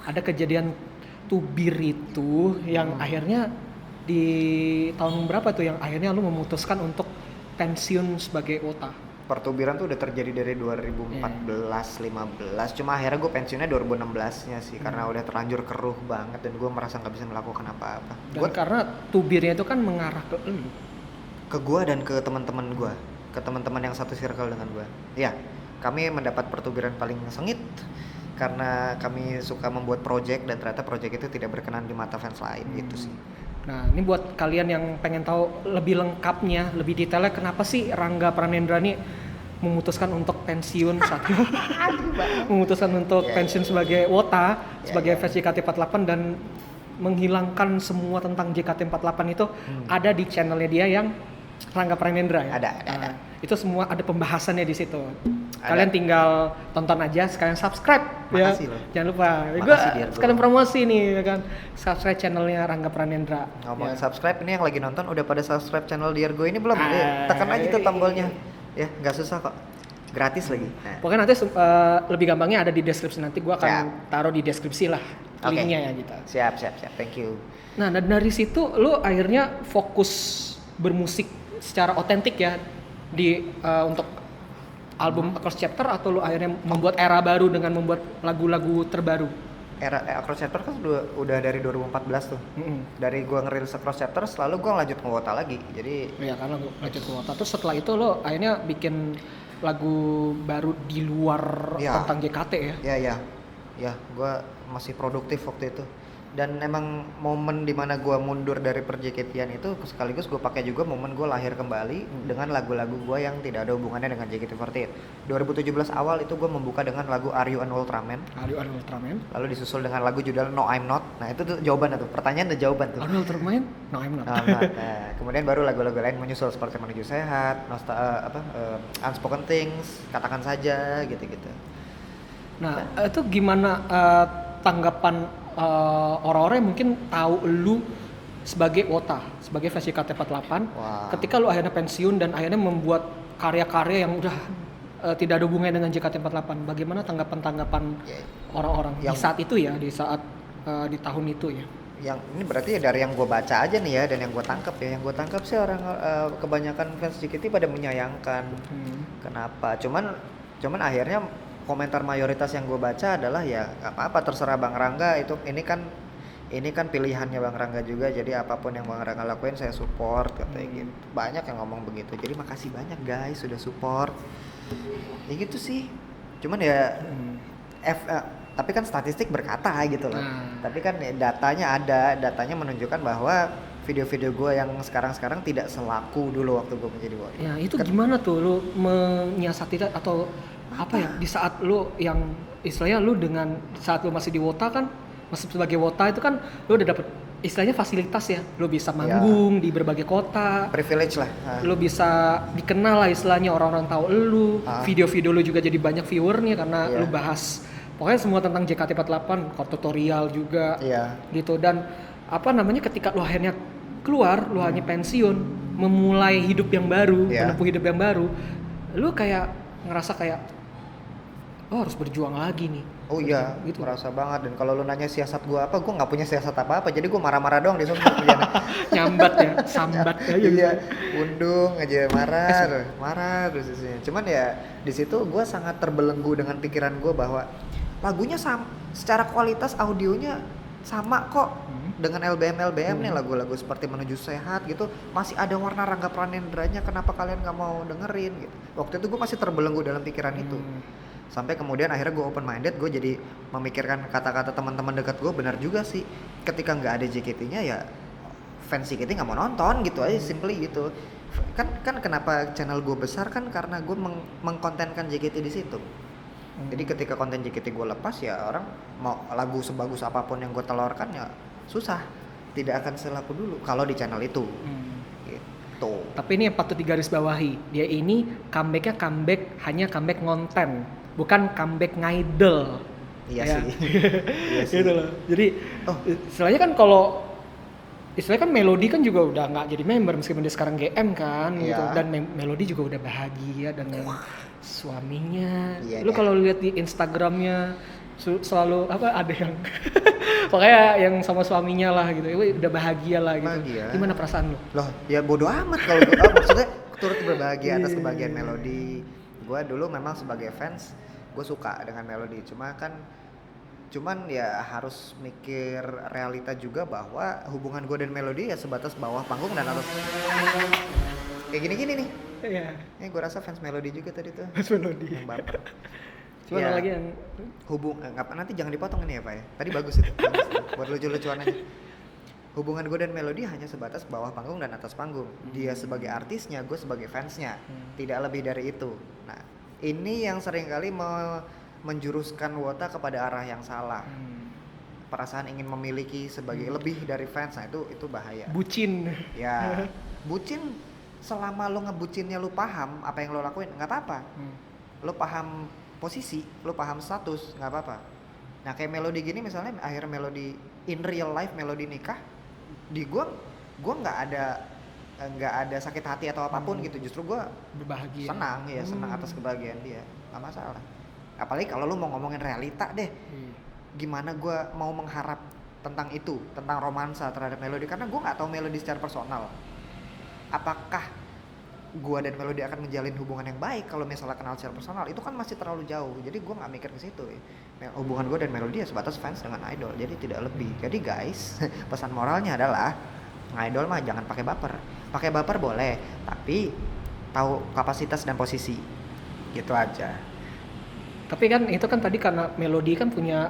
Ada kejadian tubir itu yang akhirnya di tahun berapa tuh yang akhirnya lu memutuskan untuk pensiun sebagai wota? Pertubiran tuh udah terjadi dari 2014-15, cuma akhirnya gue pensiunnya 2016-nya sih karena udah terlanjur keruh banget dan gue merasa nggak bisa melakukan apa-apa. Dan karena tubirnya itu kan mengarah ke lu. Ke gue dan ke teman-teman gue, ke teman-teman yang satu circle dengan gue. Ya, kami mendapat pertubiran paling sengit karena kami suka membuat project dan ternyata project itu tidak berkenan di mata fans lain gitu sih. Nah, ini buat kalian yang pengen tahu lebih lengkapnya, lebih detailnya kenapa sih Rangga Pranendra nih memutuskan untuk pensiun pensiun sebagai wota, sebagai fans JKT48 dan menghilangkan semua tentang JKT48 itu ada di channelnya dia yang Rangga Pranendra ya. Ada. Itu semua ada pembahasannya di situ. Kalian tinggal tonton aja, sekalian subscribe. Makasih ya. loh. Jangan lupa. Makasih, Diargo. Sekalian promosi nih ya kan. Subscribe channelnya Rangga Pranendra. Ngomongin subscribe, ini yang lagi nonton udah pada subscribe channel Diargo ini belum? Tekan aja tuh tombolnya. Ya, nggak susah kok. gratis lagi. Nah. Pokoknya nanti lebih gampangnya ada di deskripsi, nanti gue akan Siap. taruh di deskripsi lah Oke. linknya ya gitu. Siap, thank you. Nah dari situ lu akhirnya fokus bermusik secara otentik ya di untuk album Across Chapter, atau lu akhirnya membuat era baru dengan membuat lagu-lagu terbaru? Across Chapter kan udah dari 2014 tuh. Dari gua ngerilis Across Chapter selalu gua lanjut ke Wota lagi. Jadi Iya, karena gue lanjut ke Wota. Terus setelah itu lo akhirnya bikin lagu baru di luar Ya. tentang JKT ya? ya gua masih produktif waktu itu. Dan emang momen dimana gue mundur dari per-JKT-an itu sekaligus gue pakai juga momen gue lahir kembali dengan lagu-lagu gue yang tidak ada hubungannya dengan JKT48. 2017 awal itu gue membuka dengan lagu Are You an Ultraman, Are You an Ultraman? lalu disusul dengan lagu judul No I'm Not. Nah itu tuh jawaban tuh, pertanyaan tuh jawaban tuh. Are You Ultraman? No, I'm not. No, I'm Not. Nah, kemudian baru lagu-lagu lain menyusul seperti Menuju Sehat, Unspoken Things, Katakan Saja, gitu-gitu. Nah, itu gimana tanggapan orang-orang yang mungkin tahu lu sebagai Wota, sebagai fans JKT48, Wah. ketika lu akhirnya pensiun dan akhirnya membuat karya-karya yang udah tidak ada hubungannya dengan JKT48, bagaimana tanggapan-tanggapan orang-orang di Yang- saat itu ya, di saat di tahun itu ya? Yang ini berarti ya dari yang gue baca aja nih ya, dan yang gue tangkap ya, yang gue tangkap sih orang kebanyakan fans JKT pada menyayangkan. Kenapa? Cuman akhirnya komentar mayoritas yang gue baca adalah ya nggak apa-apa, terserah Bang Rangga, ini kan pilihannya Bang Rangga juga, jadi apapun yang Bang Rangga lakuin saya support, katanya gitu. Banyak yang ngomong begitu, jadi makasih banyak guys sudah support ya gitu sih. Cuman ya tapi kan statistik berkata gitu loh. Tapi kan ya, datanya menunjukkan bahwa video-video gue yang sekarang tidak selaku dulu waktu gue menjadi Wota. Ya itu gimana tuh lu menyiasati atau apa ya, di saat lu yang istilahnya lu dengan saat lu masih di Wota kan, masih sebagai Wota itu kan lu udah dapet istilahnya fasilitas ya, lu bisa manggung di berbagai kota, Privilege lah. lu bisa dikenal lah istilahnya, orang-orang tahu lu, video-video lu juga jadi banyak viewernya karena lu bahas pokoknya semua tentang JKT48, tutorial juga gitu. Dan apa namanya, ketika lu akhirnya keluar, lu hanya pensiun, memulai hidup yang baru, menempuh hidup yang baru, lu kayak ngerasa kayak harus berjuang lagi nih. Oh iya, gitu. merasa banget. Dan kalau lu nanya siasat gua apa, gua nggak punya siasat apa-apa. Jadi gua marah-marah doang di sosial media. Nyambat ya, sambat aja gitu. Iya, undung aja, marah terus isinya. Cuman ya di situ gua sangat terbelenggu dengan pikiran gua bahwa lagunya secara kualitas audionya sama kok dengan LBM nih, lagu-lagu seperti Menuju Sehat gitu masih ada warna Rangga Pranedranya, kenapa kalian nggak mau dengerin gitu. Waktu itu gue masih terbelenggu dalam pikiran itu, sampai kemudian akhirnya gue open minded, gue jadi memikirkan kata-kata teman-teman dekat gue, benar juga sih, ketika nggak ada JKT-nya ya fans JKT nggak mau nonton gitu aja, simply gitu. Kan kenapa channel gue besar kan karena gue mengkontenkan JKT di situ. Jadi ketika konten JKT gue lepas ya orang mau lagu sebagus apapun yang gue telurkan ya susah, tidak akan selaku dulu kalau di channel itu. Gitu. Tapi ini yang patut digarisbawahi, dia ini comeback hanya comeback ngonten, bukan comeback ngidol. Iya ya. sih. Iya sih. Gitu loh. Jadi istilahnya kan kalau istilahnya kan Melody kan juga udah nggak jadi member meskipun dia sekarang GM kan gitu, dan Melody juga udah bahagia dengan suaminya. Lu kalau lihat di Instagramnya selalu ada yang pokoknya yang sama suaminya lah gitu, udah bahagia lah gitu. Gimana perasaan lu? Loh ya bodo amat kalau gue maksudnya turut berbahagia atas kebahagiaan Melody. Gue dulu memang sebagai fans gue suka dengan Melody, cuman ya harus mikir realita juga bahwa hubungan gue dan Melody ya sebatas bawah panggung dan atas kayak gini-gini nih. Iya. Ini gue rasa fans Melody juga tadi tuh. Fans Melody. Yang baper. Cuma Ya, lagi yang nanti jangan dipotong ini ya Pak ya. Tadi bagus itu. Buat lucu-lucuan aja. Hubungan gue dan Melody hanya sebatas bawah panggung dan atas panggung. Dia sebagai artisnya, gue sebagai fansnya. Tidak lebih dari itu. Nah, ini yang seringkali menjuruskan Wota kepada arah yang salah. Perasaan ingin memiliki sebagai lebih dari fans, nah itu bahaya. bucin. Ya, bucin selama lo ngebucinnya lo paham apa yang lo lakuin nggak apa-apa. Lo paham posisi, lo paham status, nggak apa-apa. Nah kayak Melody gini misalnya, akhirnya Melody in real life Melody nikah, di gua nggak ada nggak ada sakit hati atau apapun gitu, justru gue Berbahagia. senang ya, senang atas kebahagiaan dia, nggak masalah. Apalagi kalau lu mau ngomongin realita deh, Iya. gimana gue mau mengharap tentang itu, tentang romansa terhadap Melody, karena gue nggak tahu Melody secara personal. Apakah gue dan Melody akan menjalin hubungan yang baik kalau misalnya kenal secara personal? Itu kan masih terlalu jauh, jadi gue nggak mikir ke situ ya. Hubungan gue dan Melody ya sebatas fans dengan idol, jadi tidak lebih. Jadi guys, pesan moralnya adalah idol mah jangan pakai baper. Pakai baper boleh, tapi tahu kapasitas dan posisi, gitu aja. Tapi kan itu kan tadi karena Melody kan punya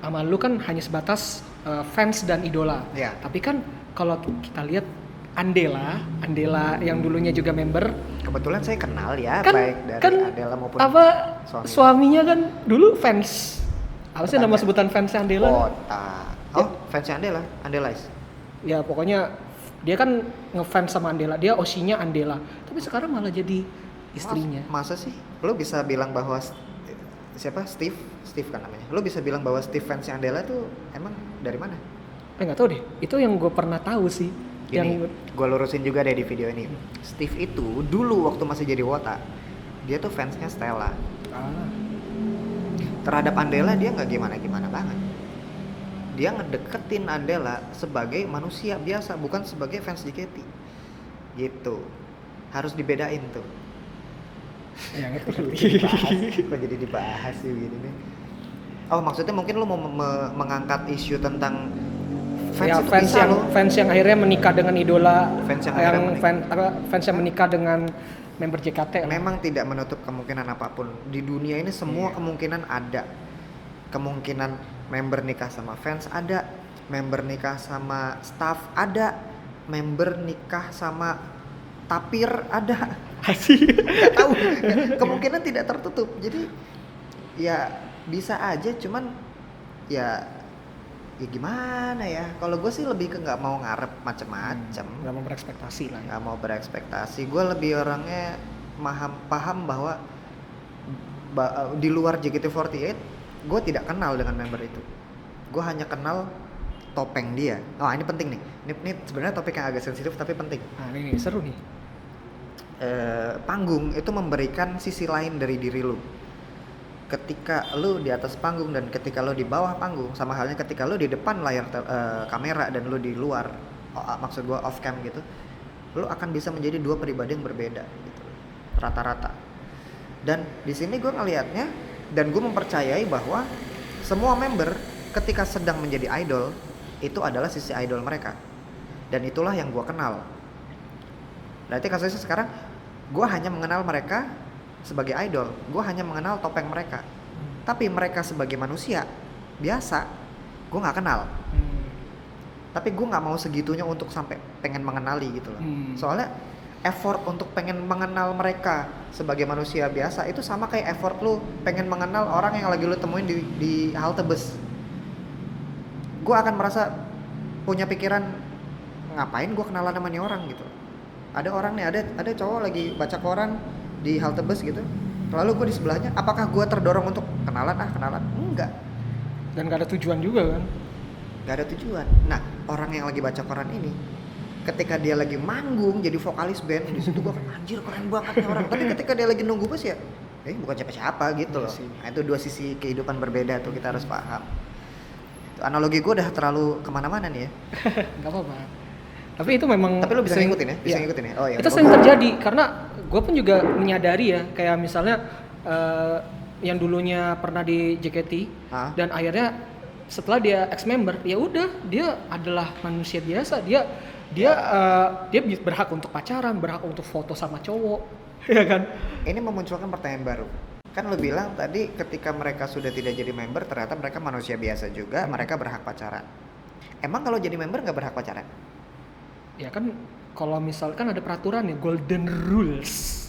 sama lu kan hanya sebatas fans dan idola. Ya. Tapi kan kalau kita lihat Andela yang dulunya juga member, Kebetulan saya kenal ya, kan baik dari kan Adela maupun apa suami. suaminya kan dulu fans. Apa sih nama Tetangga. sebutan fansnya Andela? Kota. Oh, fansnya Andelais. Ya pokoknya dia kan ngefans sama Andela, dia osinya Andela. Tapi sekarang malah jadi istrinya. Masa sih? Lo bisa bilang bahwa siapa? Steve kan namanya. Lo bisa bilang bahwa Steve fansnya Andela tuh emang dari mana? Nggak tahu deh. Itu yang gue pernah tahu sih. Gini, Yang gue lurusin juga deh di video ini. Steve itu dulu waktu masih jadi Wota, dia tuh fansnya Stella. Terhadap Andela dia nggak gimana-gimana banget. Dia ngedeketin Andela sebagai manusia biasa, bukan sebagai fans JKT. Gitu. Harus dibedain tuh. ya ngerti. Kok jadi dibahas sih gini nih? Oh, maksudnya mungkin lu mau mengangkat isu tentang fans Ya itu fans bisa yang loh. fans yang akhirnya menikah dengan idola, Fans yang akhirnya fans yang menikah dengan member JKT lah. Memang tidak menutup kemungkinan apapun. Di dunia ini semua Iya. kemungkinan ada. Kemungkinan member nikah sama fans ada, member nikah sama staff ada, member nikah sama tapir ada. Nggak tahu. Kemungkinan tidak tertutup. Jadi ya bisa aja, cuman ya gimana ya? Kalau gue sih lebih ke nggak mau ngarep macem-macem. Nggak mau berekspektasi lah. Nggak mau berekspektasi. Gue lebih orangnya paham bahwa di luar JKT48 gue tidak kenal dengan member itu. Gue hanya kenal topeng dia. Oh, ini penting nih. Ini sebenarnya topik yang agak sensitif tapi penting. Nah ini seru nih. Panggung itu memberikan sisi lain dari diri lu. Ketika lu di atas panggung dan ketika lu di bawah panggung, sama halnya ketika lu di depan layar kamera dan lu di luar, maksud gua off cam gitu, lu akan bisa menjadi dua pribadi yang berbeda gitu, rata-rata. Dan di sini gua ngelihatnya dan gua mempercayai bahwa semua member ketika sedang menjadi idol itu adalah sisi idol mereka, dan itulah yang gua kenal. Berarti kasusnya sekarang gua hanya mengenal mereka sebagai idol, gue hanya mengenal topeng mereka. Tapi mereka sebagai manusia biasa, gue nggak kenal. Tapi gue nggak mau segitunya untuk sampai pengen mengenali gitu loh. Soalnya effort untuk pengen mengenal mereka sebagai manusia biasa itu sama kayak effort lu pengen mengenal orang yang lagi lu temuin di halte bus. Gue akan merasa punya pikiran, ngapain gue kenalan sama nih orang gitu. Ada orang nih, ada cowok lagi baca koran di halte bus gitu, lalu gue di sebelahnya, apakah gue terdorong untuk kenalan? Enggak. Dan gak ada tujuan juga kan? Gak ada tujuan. Nah, orang yang lagi baca koran ini, ketika dia lagi manggung jadi vokalis band, di situ gue kan anjir keren banget nih orang. Tapi ketika dia lagi nunggu bus ya, bukan siapa-siapa gitu loh. Nah, itu dua sisi kehidupan berbeda tuh, kita harus paham. Analogi gue udah terlalu kemana-mana nih ya. Gak apa-apa. Tapi itu memang Tapi lu bisa sering- ngikutin ya? Bisa ngikutin ya? Oh iya. Itu sering terjadi karena gue pun juga menyadari ya, kayak misalnya yang dulunya pernah di JKT Hah? dan akhirnya setelah dia ex member, ya udah dia adalah manusia biasa, dia berhak untuk pacaran, berhak untuk foto sama cowok, ya kan? Ini memunculkan pertanyaan baru. Kan lu bilang tadi ketika mereka sudah tidak jadi member, ternyata mereka manusia biasa juga, mereka berhak pacaran. Emang kalau jadi member nggak berhak pacaran? Ya kan kalau misalkan ada peraturan ya, golden rules.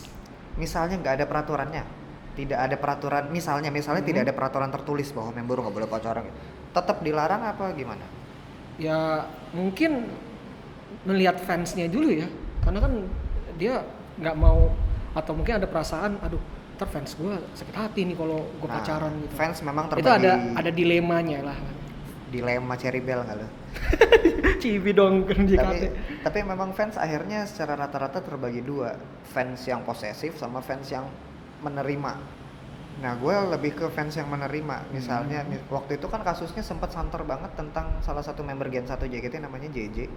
Misalnya nggak ada peraturannya, tidak ada peraturan, misalnya tidak ada peraturan tertulis bahwa member nggak boleh pacaran, tetap dilarang apa gimana? Ya mungkin melihat fansnya dulu ya, karena kan dia nggak mau, atau mungkin ada perasaan, aduh ntar fans gue sakit hati nih kalau gue pacaran gitu. Fans memang Itu terbagi ada dilemanya lah. Dilema Cherry Bell nggak lo? Cibi dong kan JKT. Tapi memang fans akhirnya secara rata-rata terbagi dua, fans yang posesif sama fans yang menerima. Nah gue lebih ke fans yang menerima. Misalnya waktu itu kan kasusnya sempat santer banget tentang salah satu member Gen 1 JKT namanya JJ,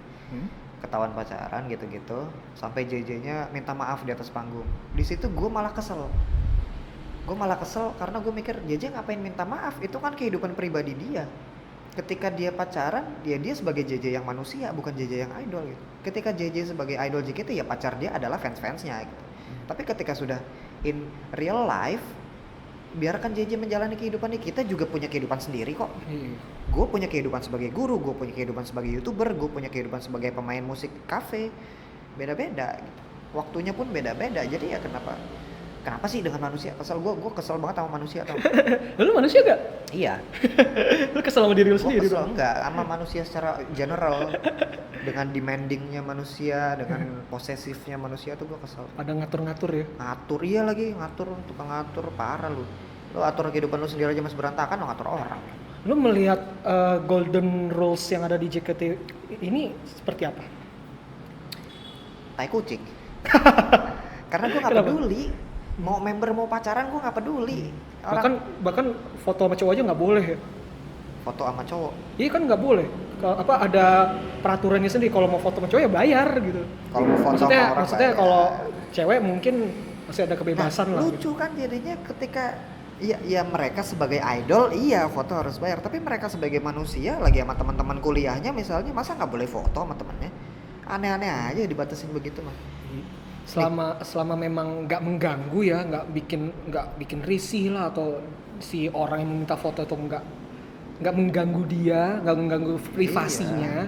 ketahuan pacaran gitu-gitu, sampai JJ-nya minta maaf di atas panggung. Di situ gue malah kesel karena gue mikir JJ ngapain minta maaf, itu kan kehidupan pribadi dia. Ketika dia pacaran, dia sebagai JJ yang manusia, bukan JJ yang idol gitu. Ketika JJ sebagai idol JKT, ya pacar dia adalah fans-fansnya gitu. Tapi ketika sudah in real life, biarkan JJ menjalani kehidupannya. Kita juga punya kehidupan sendiri kok. Gue punya kehidupan sebagai guru, gue punya kehidupan sebagai YouTuber, gue punya kehidupan sebagai pemain musik kafe. Beda-beda gitu. Waktunya pun beda-beda. Jadi ya kenapa sih dengan manusia? Gue kesel banget sama manusia tau. Lu manusia gak? Iya. Lu kesel sama diri lu Gue sendiri kesel dong? enggak sama manusia secara general. Dengan demandingnya manusia, dengan posesifnya manusia tuh gue kesel. Pada ngatur-ngatur ya? Ngatur, iya lagi ngatur, tukang ngatur, parah lu. Lu atur kehidupan lu sendiri aja masih berantakan, lu ngatur orang. Lu melihat golden rules yang ada di JKT ini seperti apa? Tai kucing. Karena gue gak Kenapa? peduli. Mau member mau pacaran gue gak peduli. Orang Bahkan foto sama cowok aja nggak boleh ya? foto sama cowok. Iya kan nggak boleh. Ada peraturannya sendiri. Kalau mau foto sama cowok ya bayar gitu. Kalau mau foto sama orang Maksudnya bayar. kalau cewek mungkin masih ada kebebasan lah. Lucu Gitu. kan jadinya ketika ya mereka sebagai idol iya foto harus bayar, tapi mereka sebagai manusia lagi sama teman-teman kuliahnya misalnya masa nggak boleh foto sama temennya? Aneh-aneh aja dibatasin begitu mah. Selama memang nggak mengganggu ya, nggak bikin risih lah, atau si orang yang meminta foto itu nggak mengganggu dia, nggak mengganggu privasinya.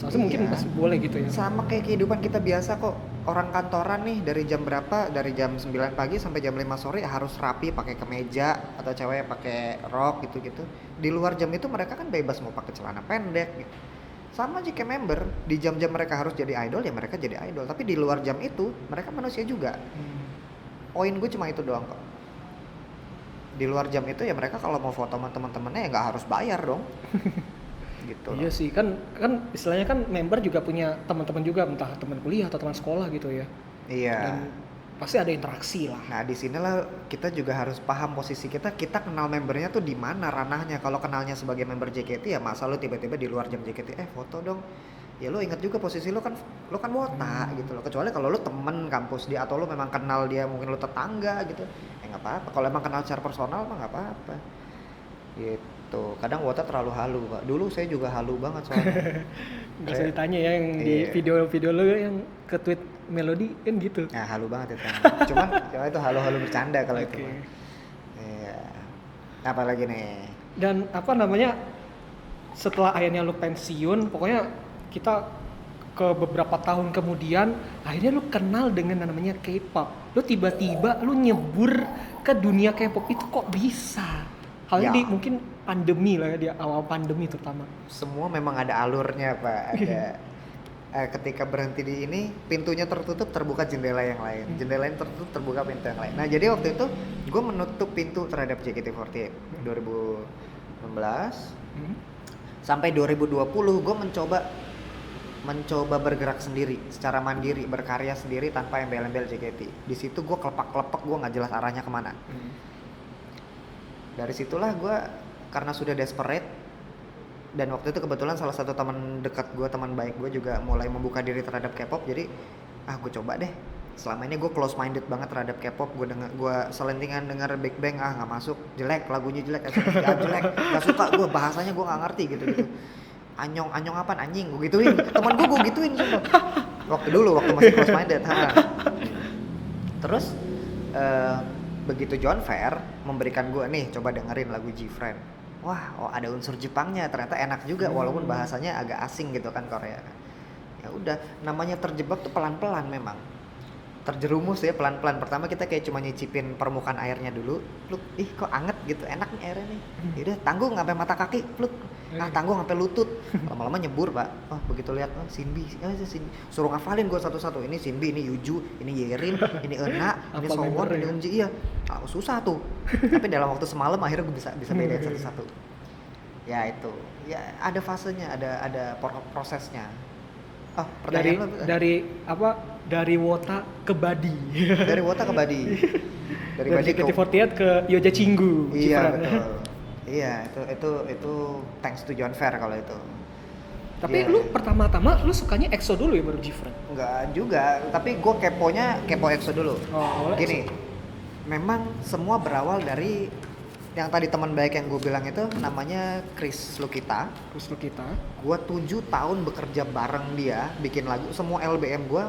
Seharusnya mungkin Iya. masih boleh gitu ya. Sama kayak kehidupan kita biasa kok. Orang kantoran nih dari jam berapa? Dari jam 9 pagi sampai jam 5 sore harus rapi, pakai kemeja atau cewek pakai rok gitu-gitu. Di luar jam itu mereka kan bebas mau pakai celana pendek gitu. Sama jika member, di jam-jam mereka harus jadi idol ya mereka jadi idol. Tapi di luar jam itu mereka manusia juga. Poin gue cuma itu doang kok. Di luar jam itu ya mereka kalau mau foto sama teman-temannya ya nggak harus bayar dong. Gitu Iya loh. sih, kan istilahnya kan member juga punya teman-teman juga, entah teman kuliah atau teman sekolah gitu ya. Iya. Dan pasti ada interaksi lah. Nah di sinilah kita juga harus paham posisi kita kenal membernya tuh di mana ranahnya. Kalau kenalnya sebagai member JKT ya masa lu tiba-tiba di luar jam JKT foto dong. Ya lu ingat juga posisi lu kan wota gitu loh. Kecuali kalau lu temen kampus dia atau lu memang kenal dia, mungkin lu tetangga gitu. Ya nggak apa-apa. Kalau emang kenal secara personal mah nggak apa-apa. Gitu. Kadang wota terlalu halu pak. Dulu saya juga halu banget soalnya. Gak usah ditanya ya yang di Iya. video lu yang ke tweet Melody kan gitu. Nah halu banget itu. Cuman itu halu-halu bercanda kalau itu. Oke. Mah. Iya. Apa lagi nih? Dan apa namanya, setelah akhirnya lu pensiun, pokoknya kita ke beberapa tahun kemudian akhirnya lu kenal dengan namanya K-pop. Lu tiba-tiba lu nyebur ke dunia K-pop itu kok bisa? Halnya Ya. di mungkin pandemi lah ya, di awal pandemi terutama. Semua memang ada alurnya pak. Ada ketika berhenti di ini pintunya tertutup terbuka jendela yang lain, jendela yang tertutup terbuka pintu yang lain. Nah jadi waktu itu gue menutup pintu terhadap JKT48 2016 sampai 2020 gue mencoba bergerak sendiri secara mandiri, berkarya sendiri tanpa embel-embel JKT. Di situ gue kelepak-kelepak, gue nggak jelas arahnya kemana. Dari situlah gue karena sudah desperate, dan waktu itu kebetulan salah satu teman dekat gue, teman baik gue juga mulai membuka diri terhadap K-pop. Jadi gue coba deh. Selama ini gue close minded banget terhadap K-pop. Gue selentingan denger Big Bang, nggak masuk, jelek, lagunya jelek, jelek, nggak suka gue, bahasanya gue nggak ngerti gitu. Anyong apaan anjing, gue gituin. Teman gue gituin sumpah. Waktu masih close minded. Terus begitu John Fair memberikan gue nih, coba dengerin lagu G-Friend. Wah, ada unsur Jepangnya, ternyata enak juga walaupun bahasanya agak asing gitu kan Korea. Ya udah, namanya terjebak tuh pelan-pelan memang. Terjerumus ya pelan-pelan. Pertama kita kayak cuma nyicipin permukaan airnya dulu. Pluk, kok anget gitu, enak nih airnya nih. Ya udah, tanggung sampai mata kaki, pluk. Tanggung sampai lutut. Lama-lama nyebur, Pak. Begitu lihat, Shinbi. Shinbi. Suruh ngafalin gue satu-satu. Ini Shinbi, ini Yuju, ini Yerin, ini Euna, ini Apa Sowon, membernya? ini Eunji. Iya. Susah tuh. Tapi dalam waktu semalam akhirnya gue bisa bedain satu-satu. Ya itu, ya ada fasenya, ada prosesnya. Oh, Dari pertanyaan lo dari apa? Dari Wota ke Badi. dari Wota ke Badi. Dari Badi ke JKT48 ke Yoja Cinggu. iya Gibran. betul. Iya, itu thanks to John Fair kalau itu. Tapi Dia- lu pertama-tama lu sukanya EXO dulu ya baru Gibran. Enggak juga, tapi gue kepo EXO dulu. Oh, oleh Gini, memang semua berawal dari yang tadi teman baik yang gue bilang itu namanya Chris Lukita. terus lu kita. Gue 7 tahun bekerja bareng dia bikin lagu. Semua LBM gue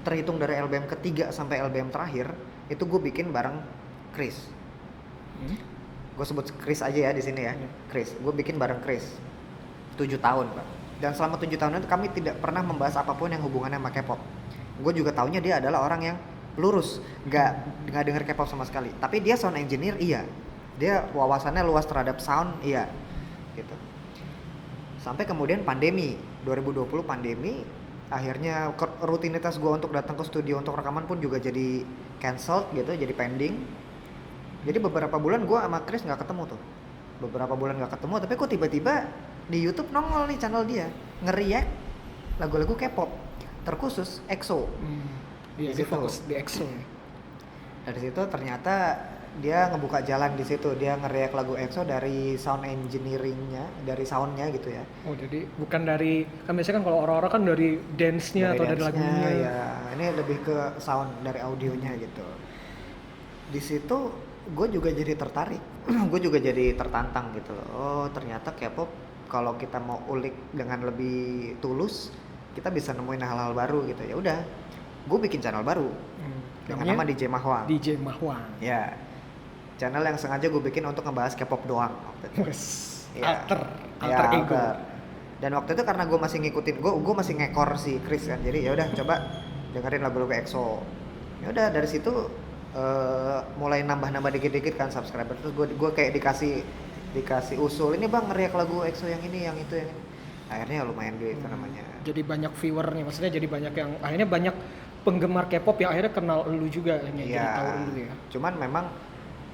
terhitung dari LBM ketiga sampai LBM terakhir itu gue bikin bareng Chris. Gue sebut Chris aja ya di sini ya. Iya. Chris, gue bikin bareng Chris 7 tahun, Pak. Dan selama 7 tahun itu kami tidak pernah membahas apapun yang hubungannya sama K-pop. Gue juga taunya dia adalah orang yang lurus, nggak denger K-pop sama sekali. Tapi dia sound engineer, iya. Dia wawasannya luas terhadap sound, iya. Gitu. Sampai kemudian pandemi, 2020 pandemi, akhirnya rutinitas gue untuk datang ke studio untuk rekaman pun juga jadi cancelled gitu, jadi pending. Jadi beberapa bulan gue sama Chris nggak ketemu tuh. Beberapa bulan nggak ketemu, tapi kok tiba-tiba di YouTube nongol nih channel dia nge-react lagu-lagu K-pop terkhusus EXO. Iya, Di dia situ. fokus di EXO. Dari situ ternyata dia ngebuka jalan di situ. Dia nge-react lagu EXO dari sound engineeringnya, dari soundnya gitu ya. Oh, jadi bukan dari kan biasanya kan kalau orang-orang kan dari dance-nya atau dari dance-nya, lagunya. ya. Ini lebih ke sound dari audionya gitu. Di situ gue juga jadi tertarik. Gue juga jadi tertantang gitu loh. Oh, ternyata K-pop kalau kita mau ulik dengan lebih tulus, kita bisa nemuin hal-hal baru gitu. Ya udah, gue bikin channel baru dengan nama DJ Mahwang. DJ Mahwang. Ya, channel yang sengaja gue bikin untuk ngebahas K-pop doang waktu itu. Wes, Iya. alter Ya, ego. alter. Dan waktu itu karena gue masih ngikutin, gue masih ngekor si Chris kan, jadi ya udah coba dengerin lagu-lagu EXO. Ya udah dari situ mulai nambah-nambah dikit-dikit kan subscriber. Terus gue kayak dikasih usul, ini bang ngeriak lagu EXO yang ini, yang itu, yang ini. Akhirnya lumayan duit itu namanya. Jadi banyak viewernya, maksudnya jadi banyak yang akhirnya banyak penggemar K-pop yang akhirnya kenal lu juga yang jadi Iya. tahu lu ya. Cuman memang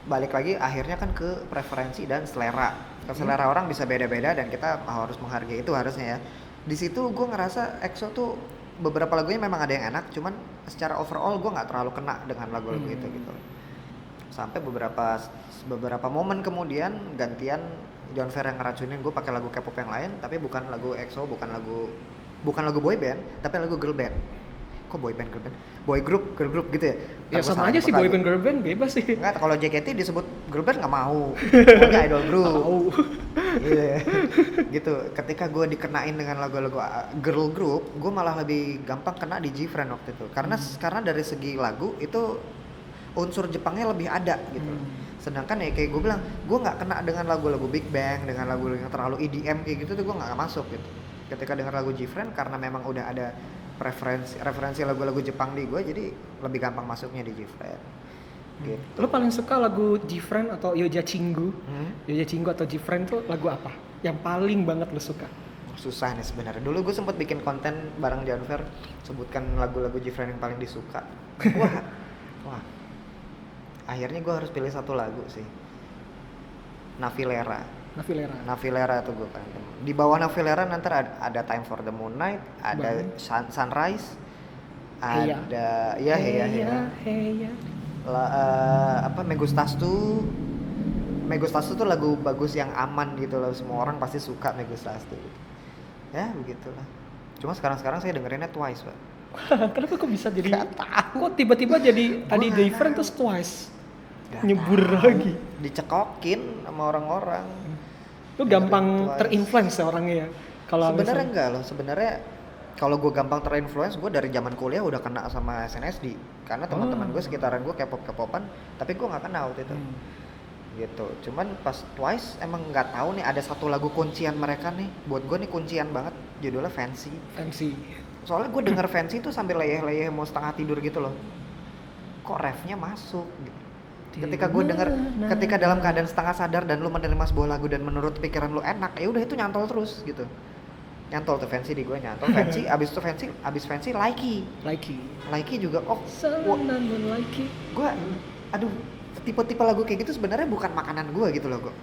balik lagi akhirnya kan ke preferensi dan selera. Selera orang bisa beda-beda dan kita harus menghargai itu harusnya ya. Di situ gue ngerasa EXO tuh beberapa lagunya memang ada yang enak, cuman secara overall gue nggak terlalu kena dengan lagu-lagu itu gitu. Sampai beberapa momen kemudian gantian John Fair yang ngeracunin gue pakai lagu K-pop yang lain, tapi bukan lagu EXO, bukan lagu boy band, tapi lagu girl band. Kok boy band, girl band? Boy group, girl group gitu ya? Ya Ntar gua sama salah aja sih nyebut boy lagu. band girl band bebas sih. Enggak, kalau JKT disebut girl band nggak mau. Pokoknya idol group. Tahu. Iya. Gitu. Ketika gue dikenain dengan lagu-lagu girl group, gue malah lebih gampang kena di Gfriend waktu itu. Karena dari segi lagu itu unsur Jepangnya lebih ada gitu. Sedangkan ya kayak gue bilang, gue nggak kena dengan lagu-lagu Big Bang, dengan lagu yang terlalu EDM kayak gitu tuh gue nggak masuk gitu. Ketika denger lagu Gfriend karena memang udah ada referensi lagu-lagu Jepang di gue, jadi lebih gampang masuknya di Gfriend. Gitu. Lu paling suka lagu Gfriend atau Yoja Cinggu? Hmm? Yoja Cinggu atau Gfriend tuh lagu apa? Yang paling banget lu suka? Susah nih sebenarnya. Dulu gue sempet bikin konten bareng Janver, sebutkan lagu-lagu Gfriend yang paling disuka. Wah. Akhirnya gue harus pilih satu lagu sih. Navilera. Navilera tuh gue kan. Di bawah Navilera nanti ada Time for the Moon Night, ada Sunrise, Heya. ada ya Heya. Heya. Megustastu tuh lagu bagus yang aman gitu loh, semua orang pasti suka Megustastu gitu. Ya begitulah. Cuma sekarang saya dengerinnya Twice, Pak. Kenapa kok bisa jadi? Gak tahu. Kok tiba-tiba jadi tadi nggak Different tahu. terus Twice? Gak Nyebur tahu. lagi. Dicekokin sama orang-orang. Lu gampang Twice. terinfluence ya orangnya ya? Kalau Sebenarnya misalnya- enggak loh, sebenarnya kalau gue gampang terinfluence, gue dari zaman kuliah udah kena sama SNSD. Karena teman-teman gue sekitaran gue K-popan, tapi gue nggak kenal waktu itu. Gitu. Cuman pas Twice emang nggak tahu nih ada satu lagu kuncian mereka nih. Buat gue nih kuncian banget, judulnya Fancy. Fancy. Soalnya gue denger Fancy tuh sambil leyeh-leyeh mau setengah tidur gitu loh. Kok refnya masuk gitu. Ketika gue denger, ketika dalam keadaan setengah sadar dan lu menerima sebuah lagu dan menurut pikiran lu enak, ya udah itu nyantol terus gitu. Nyantol tuh Fancy di gue nyantol. Fancy, abis Fancy Likey juga. Oh, Like it. gue, aduh, tipe-tipe lagu kayak gitu sebenarnya bukan makanan gue gitu loh gue.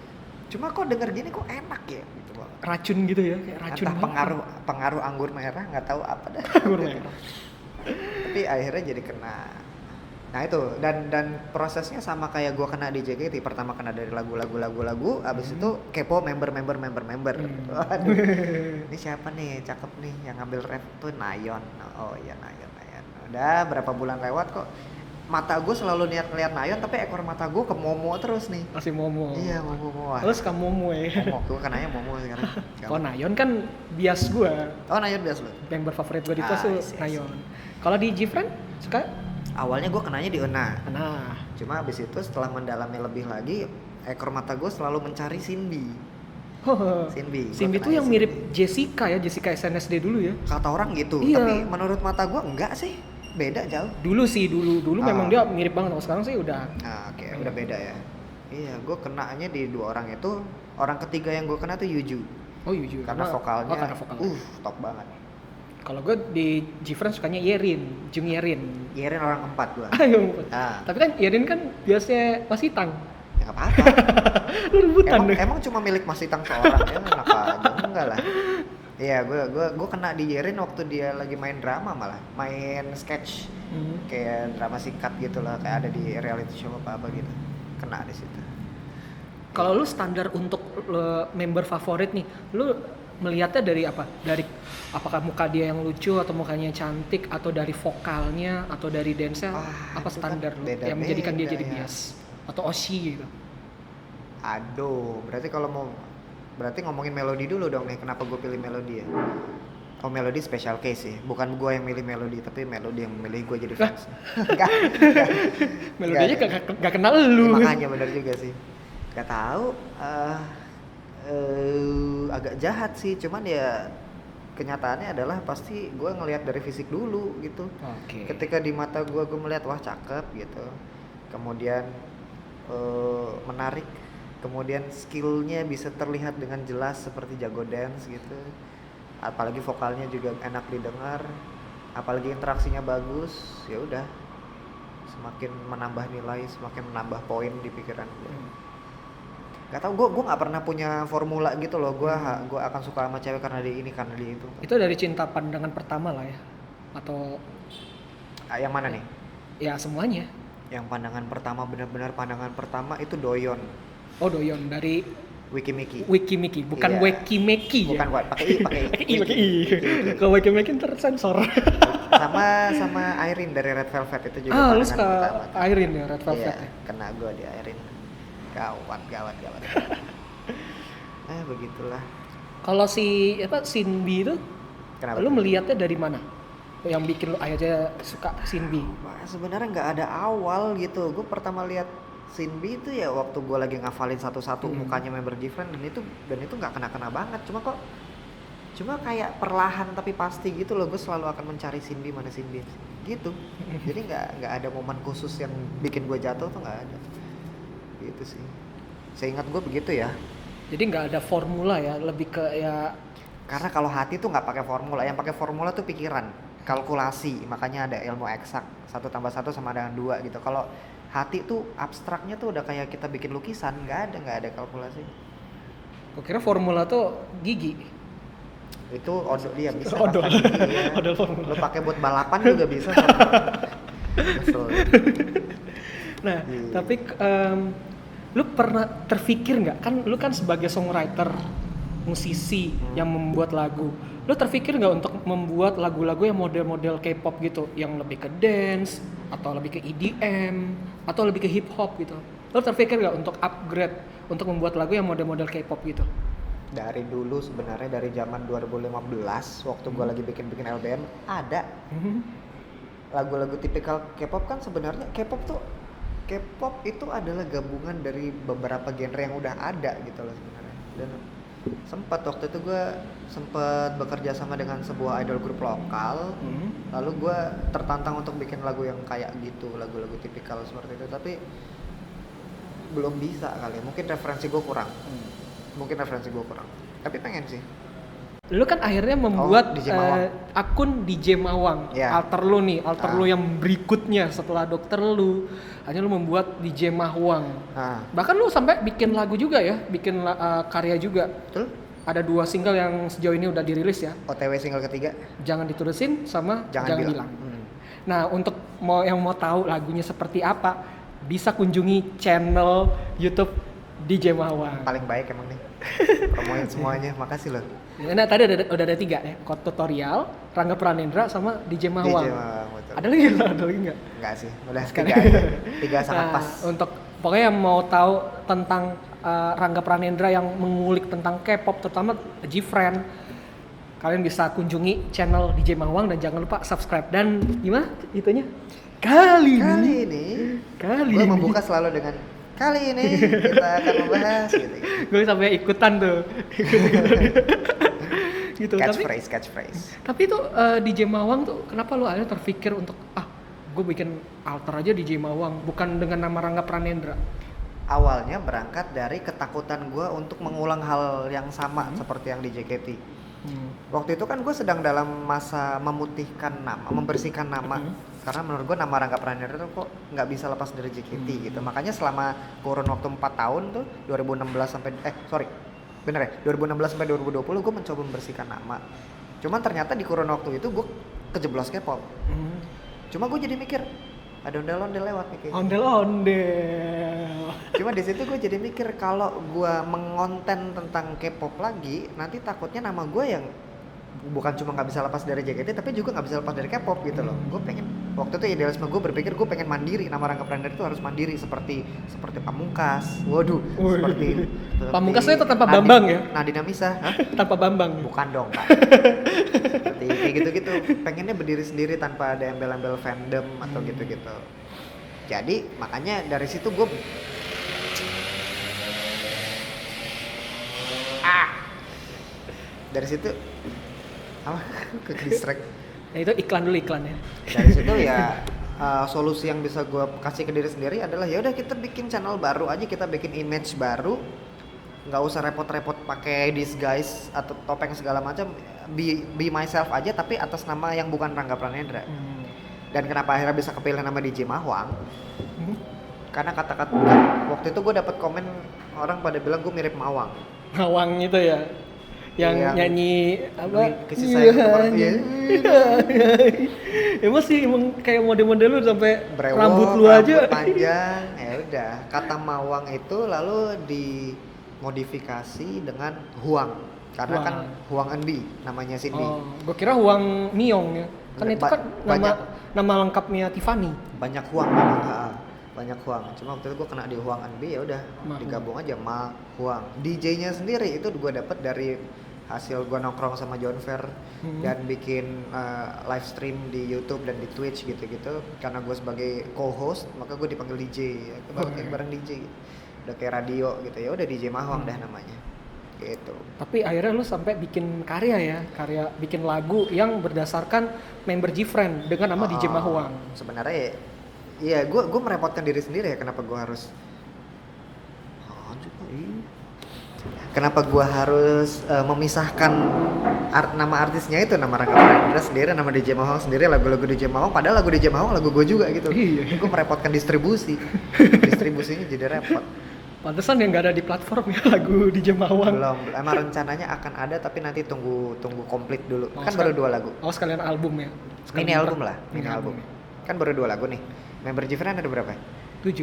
Cuma kok denger gini kok enak ya gitu Bang. Racun gitu ya, kayak racun Entah banget. pengaruh anggur merah nggak tahu apa dah. Anggur merah. Tapi akhirnya jadi kena. Nah itu dan prosesnya sama kayak gua kena di JKT. Pertama kena dari lagu, abis itu kepo member. Waduh, ini siapa nih cakep nih yang ngambil rap tuh Nayon. Oh iya Nayon. Udah berapa bulan lewat kok mata gue selalu ngeliat Nayon, tapi ekor mata gue ke Momo terus nih. Masih Momo. Iya Momo. Lu suka Momo ya? Momo, gue kenanya Momo sekarang. Kalau Nayon kan bias gua. Oh Nayon biasa lu. Member favorit gua di kelas tuh I see. Nayon. Kalau di Gfriend suka? Awalnya gue kenanya di Euna. Nah, Cuma abis itu setelah mendalami lebih lagi, ekor mata gue selalu mencari Cindy. Cindy. Cindy Gua tuh yang kenanya mirip Cindy. Jessica ya, Jessica SNSD dulu ya. Kata orang gitu, Iya. tapi menurut mata gue enggak sih, beda jauh. Dulu sih, dulu memang Ah. dia mirip banget. Kalau sekarang sih udah. Nah, oke, udah beda ya. Iya, gue kenanya di dua orang itu. Orang ketiga yang gue kena tuh Yuju. Oh iya juga. Karena vokalnya, karena vokalnya. top banget. Kalau gue di Gfriend sukanya Yerin, Jung Yerin. Yerin orang keempat gue. Ayo. Ah. Tapi kan Yerin kan biasanya Mas Itang. Ya nggak apa-apa. Lu rebutan deh. emang cuma milik Mas Itang seorang ya, enak aja. Enggak lah. Iya, gue kena di Yerin waktu dia lagi main drama malah, main sketch. Kayak drama singkat gitu lah, kayak ada di reality show apa gitu. Kena di situ. Kalau lu standar untuk member favorit nih, lu melihatnya dari apa? Dari apakah muka dia yang lucu atau mukanya cantik atau dari vokalnya atau dari dance-nya? Wah, Apa itu standar kan lu beda-beda yang menjadikan dia jadi ya. bias atau Oshi gitu? Aduh, berarti ngomongin melodi dulu dong nih. Kenapa gue pilih melodi ya? Oh, melodi special case sih. Bukan gue yang milih melodi, tapi melodi yang memilih gue jadi fans. Enggak. Melodinya Nggak. gak kenal lu. Makanya bener juga sih. Gak tahu. Agak jahat sih. Cuman ya kenyataannya adalah pasti gue ngelihat dari fisik dulu gitu. Oke. Ketika di mata gue melihat wah cakep gitu. Kemudian menarik. Kemudian skillnya bisa terlihat dengan jelas seperti jago dance gitu. Apalagi vokalnya juga enak didengar, apalagi interaksinya bagus, ya udah semakin menambah nilai, semakin menambah poin di pikiran gue. Gak tau, gue nggak pernah punya formula gitu loh. Gue akan suka sama cewek karena dia ini, karena dia itu. Itu dari cinta pandangan pertama lah ya, atau Yang mana nih? ya semuanya. Yang pandangan pertama, benar-benar pandangan pertama itu Doyon, Oh Doyon dari Wikimiki. Wikimiki, bukan Iya. Wekimeki Bukan ya. pakai i, pakai i. Pakai i. Kalau Wekimeki ntar sensor. Sama Irene dari Red Velvet itu juga Lu pandangan suka pertama. Irene ya, Red Velvet Iya, ya? kena gue di Irene. Gawat. Begitulah. Kalau si Sinbi itu, Kenapa lu tuh? melihatnya dari mana? Yang bikin lu aja suka Sinbi? Wah, sebenarnya nggak ada awal gitu. Gue pertama lihat Sinbi itu ya waktu gue lagi ngafalin satu-satu mukanya member Gfriend, dan itu nggak kena banget. Cuma kayak perlahan tapi pasti gitu loh. Gue selalu akan mencari Sinbi, mana Sinbi gitu. Jadi nggak ada momen khusus yang bikin gue jatuh tuh, nggak ada. Gitu sih. Seingat gue begitu ya. Jadi nggak ada formula ya, lebih ke ya. Karena kalau hati tuh nggak pakai formula, yang pakai formula tuh pikiran, kalkulasi, makanya ada ilmu eksak 1+1 sama dengan 2 gitu. Kalau hati tuh abstraknya tuh udah kayak kita bikin lukisan, nggak ada kalkulasi. Gue kira formula tuh gigi. Itu odol dia bisa. Odol. bahkan gigi, ya. Odol formula. Lo pakai buat balapan juga bisa. Kesel. Nah, Iya. tapi lu pernah terfikir nggak? Kan lu kan sebagai songwriter, musisi yang membuat lagu. Lu terfikir nggak untuk membuat lagu-lagu yang model-model K-pop gitu, yang lebih ke dance atau lebih ke EDM atau lebih ke hip hop gitu? Lu terfikir nggak untuk upgrade, untuk membuat lagu yang model-model K-pop gitu? Dari dulu sebenarnya dari zaman 2015 waktu gue lagi bikin LBM ada lagu-lagu tipikal K-pop. Kan sebenarnya K-pop itu adalah gabungan dari beberapa genre yang udah ada gitu loh sebenarnya. Dan waktu itu gue sempat bekerja sama dengan sebuah idol group lokal. Lalu gue tertantang untuk bikin lagu yang kayak gitu, lagu-lagu tipikal seperti itu, tapi belum bisa kali ya. Mungkin referensi gue kurang. Tapi pengen sih. lu kan akhirnya membuat DJ Mawang. akun DJ Mawang, Ya. alter lu yang berikutnya setelah dokter lu, hanya lu membuat DJ Mawang. Nah, Bahkan lu sampai bikin lagu juga ya, bikin karya juga. betul. Ada 2 single yang sejauh ini udah dirilis ya. OTW single ketiga, Jangan Diturusin sama jangan, Jangan Bilang. Hmm. Nah, untuk yang mau tahu lagunya seperti apa, bisa kunjungi channel YouTube DJ Mawang. Paling baik emang nih. Promoin semuanya, makasih loh. Nah, tadi udah ada 3 ya, Kod Tutorial, Rangga Pranendra sama DJ Mawang. DJ Mawang, betul. Ada lagi nggak? Ada lagi nggak? Enggak sih, udah Sekali. 3 aja. 3 sangat Nah, pas. untuk pokoknya yang mau tahu tentang Rangga Pranendra yang mengulik tentang K-pop, terutama G-Friend, kalian bisa kunjungi channel DJ Mawang dan jangan lupa subscribe. Dan gimana itunya? Kali Kali gue membuka selalu dengan kali ini kita akan membahas gitu. gue sampai ikutan tuh. Gitu. Catchphrase. Tapi itu DJ Mawang tuh kenapa lu akhirnya terpikir untuk gue bikin alter aja DJ Mawang bukan dengan nama Rangga Pranendra? Awalnya berangkat dari ketakutan gue untuk mengulang hal yang sama seperti yang di JKT. Waktu itu kan gue sedang dalam masa memutihkan nama, membersihkan nama. Karena menurut gue nama Rangga Pranendra tuh kok nggak bisa lepas dari JKT gitu. Makanya selama kurun waktu 4 tahun tuh 2016 sampai 2016 sampai 2020 gue mencoba membersihkan nama. Cuman ternyata di kurun waktu itu gue kejeblos K-pop. Cuma gue jadi mikir ada ondel-ondel lewat nih kayaknya. Ondel-ondel. Cuma di situ gue jadi mikir kalau gue mengonten tentang K-pop lagi, nanti takutnya nama gue yang bukan cuma nggak bisa lepas dari JKT, tapi juga nggak bisa lepas dari K-pop gitu loh. Gue pengen waktu itu idealisme gue berpikir gue pengen mandiri, nama Rangga Pranendra itu harus mandiri seperti Pamungkas. Waduh, seperti Pamungkas itu tanpa Bambang ya? Nadina Misa, hah? Tanpa Bambang. Bukan dong, Pak. Seperti kayak gitu-gitu. Pengennya berdiri sendiri tanpa ada embel-embel fandom atau gitu-gitu. Jadi makanya dari situ gue dari situ apa ke distract. Nah, itu iklan dulu iklannya. Dari situ ya solusi yang bisa gue kasih ke diri sendiri adalah ya udah kita bikin channel baru aja, kita bikin image baru, nggak usah repot-repot pakai disguise atau topeng segala macam, be myself aja tapi atas nama yang bukan Rangga Pranendra. Dan kenapa akhirnya bisa kepilih nama DJ Mawang? Karena kata-kata waktu itu gue dapat komen orang pada bilang gue mirip Mawang. Mawang itu ya. Yang nyanyi apa? Kasih sayang kemarin. Emang sih emang kayak model-model lu sampai Brewok, rambut lu aja panjang. Ya udah, kata Mawang itu lalu dimodifikasi dengan Huang. Karena Huang. kan Huang Endi namanya Cindy. Oh, gua kira Huang Miong ya. Kan itu kan nama lengkapnya Tiffany. Banyak Huang memang. Banyak Huang. Cuma waktu itu gue kena di Huang Endi, ya udah digabung aja Ma Huang. DJ-nya sendiri itu gue dapet dari hasil gue nongkrong sama John Fair dan bikin live stream di YouTube dan di Twitch gitu-gitu. Karena gue sebagai co-host, maka gue dipanggil DJ. Ya, bareng DJ. Udah kayak radio gitu ya. Udah DJ Mawang dah namanya. Gitu. Tapi akhirnya lu sampai bikin karya bikin lagu yang berdasarkan member G-Friend dengan nama DJ Mawang. Sebenarnya ya gue merepotkan diri sendiri ya kenapa gue harus memisahkan nama artisnya itu, nama Rangga Pranendra sendiri, nama DJ Mawang sendiri, lagu-lagu DJ Mawang, padahal lagu DJ Mawang lagu gue juga gitu. Gue merepotkan distribusinya jadi repot. Pantesan yang nggak ada di platform ya lagu DJ Mawang. Belum, emang rencananya akan ada tapi nanti tunggu komplit dulu. Kan baru 2 lagu. Oh sekalian album ya? Mini album lah, mini album. Kan baru 2 lagu nih. Member G-Friend ada berapa? 7.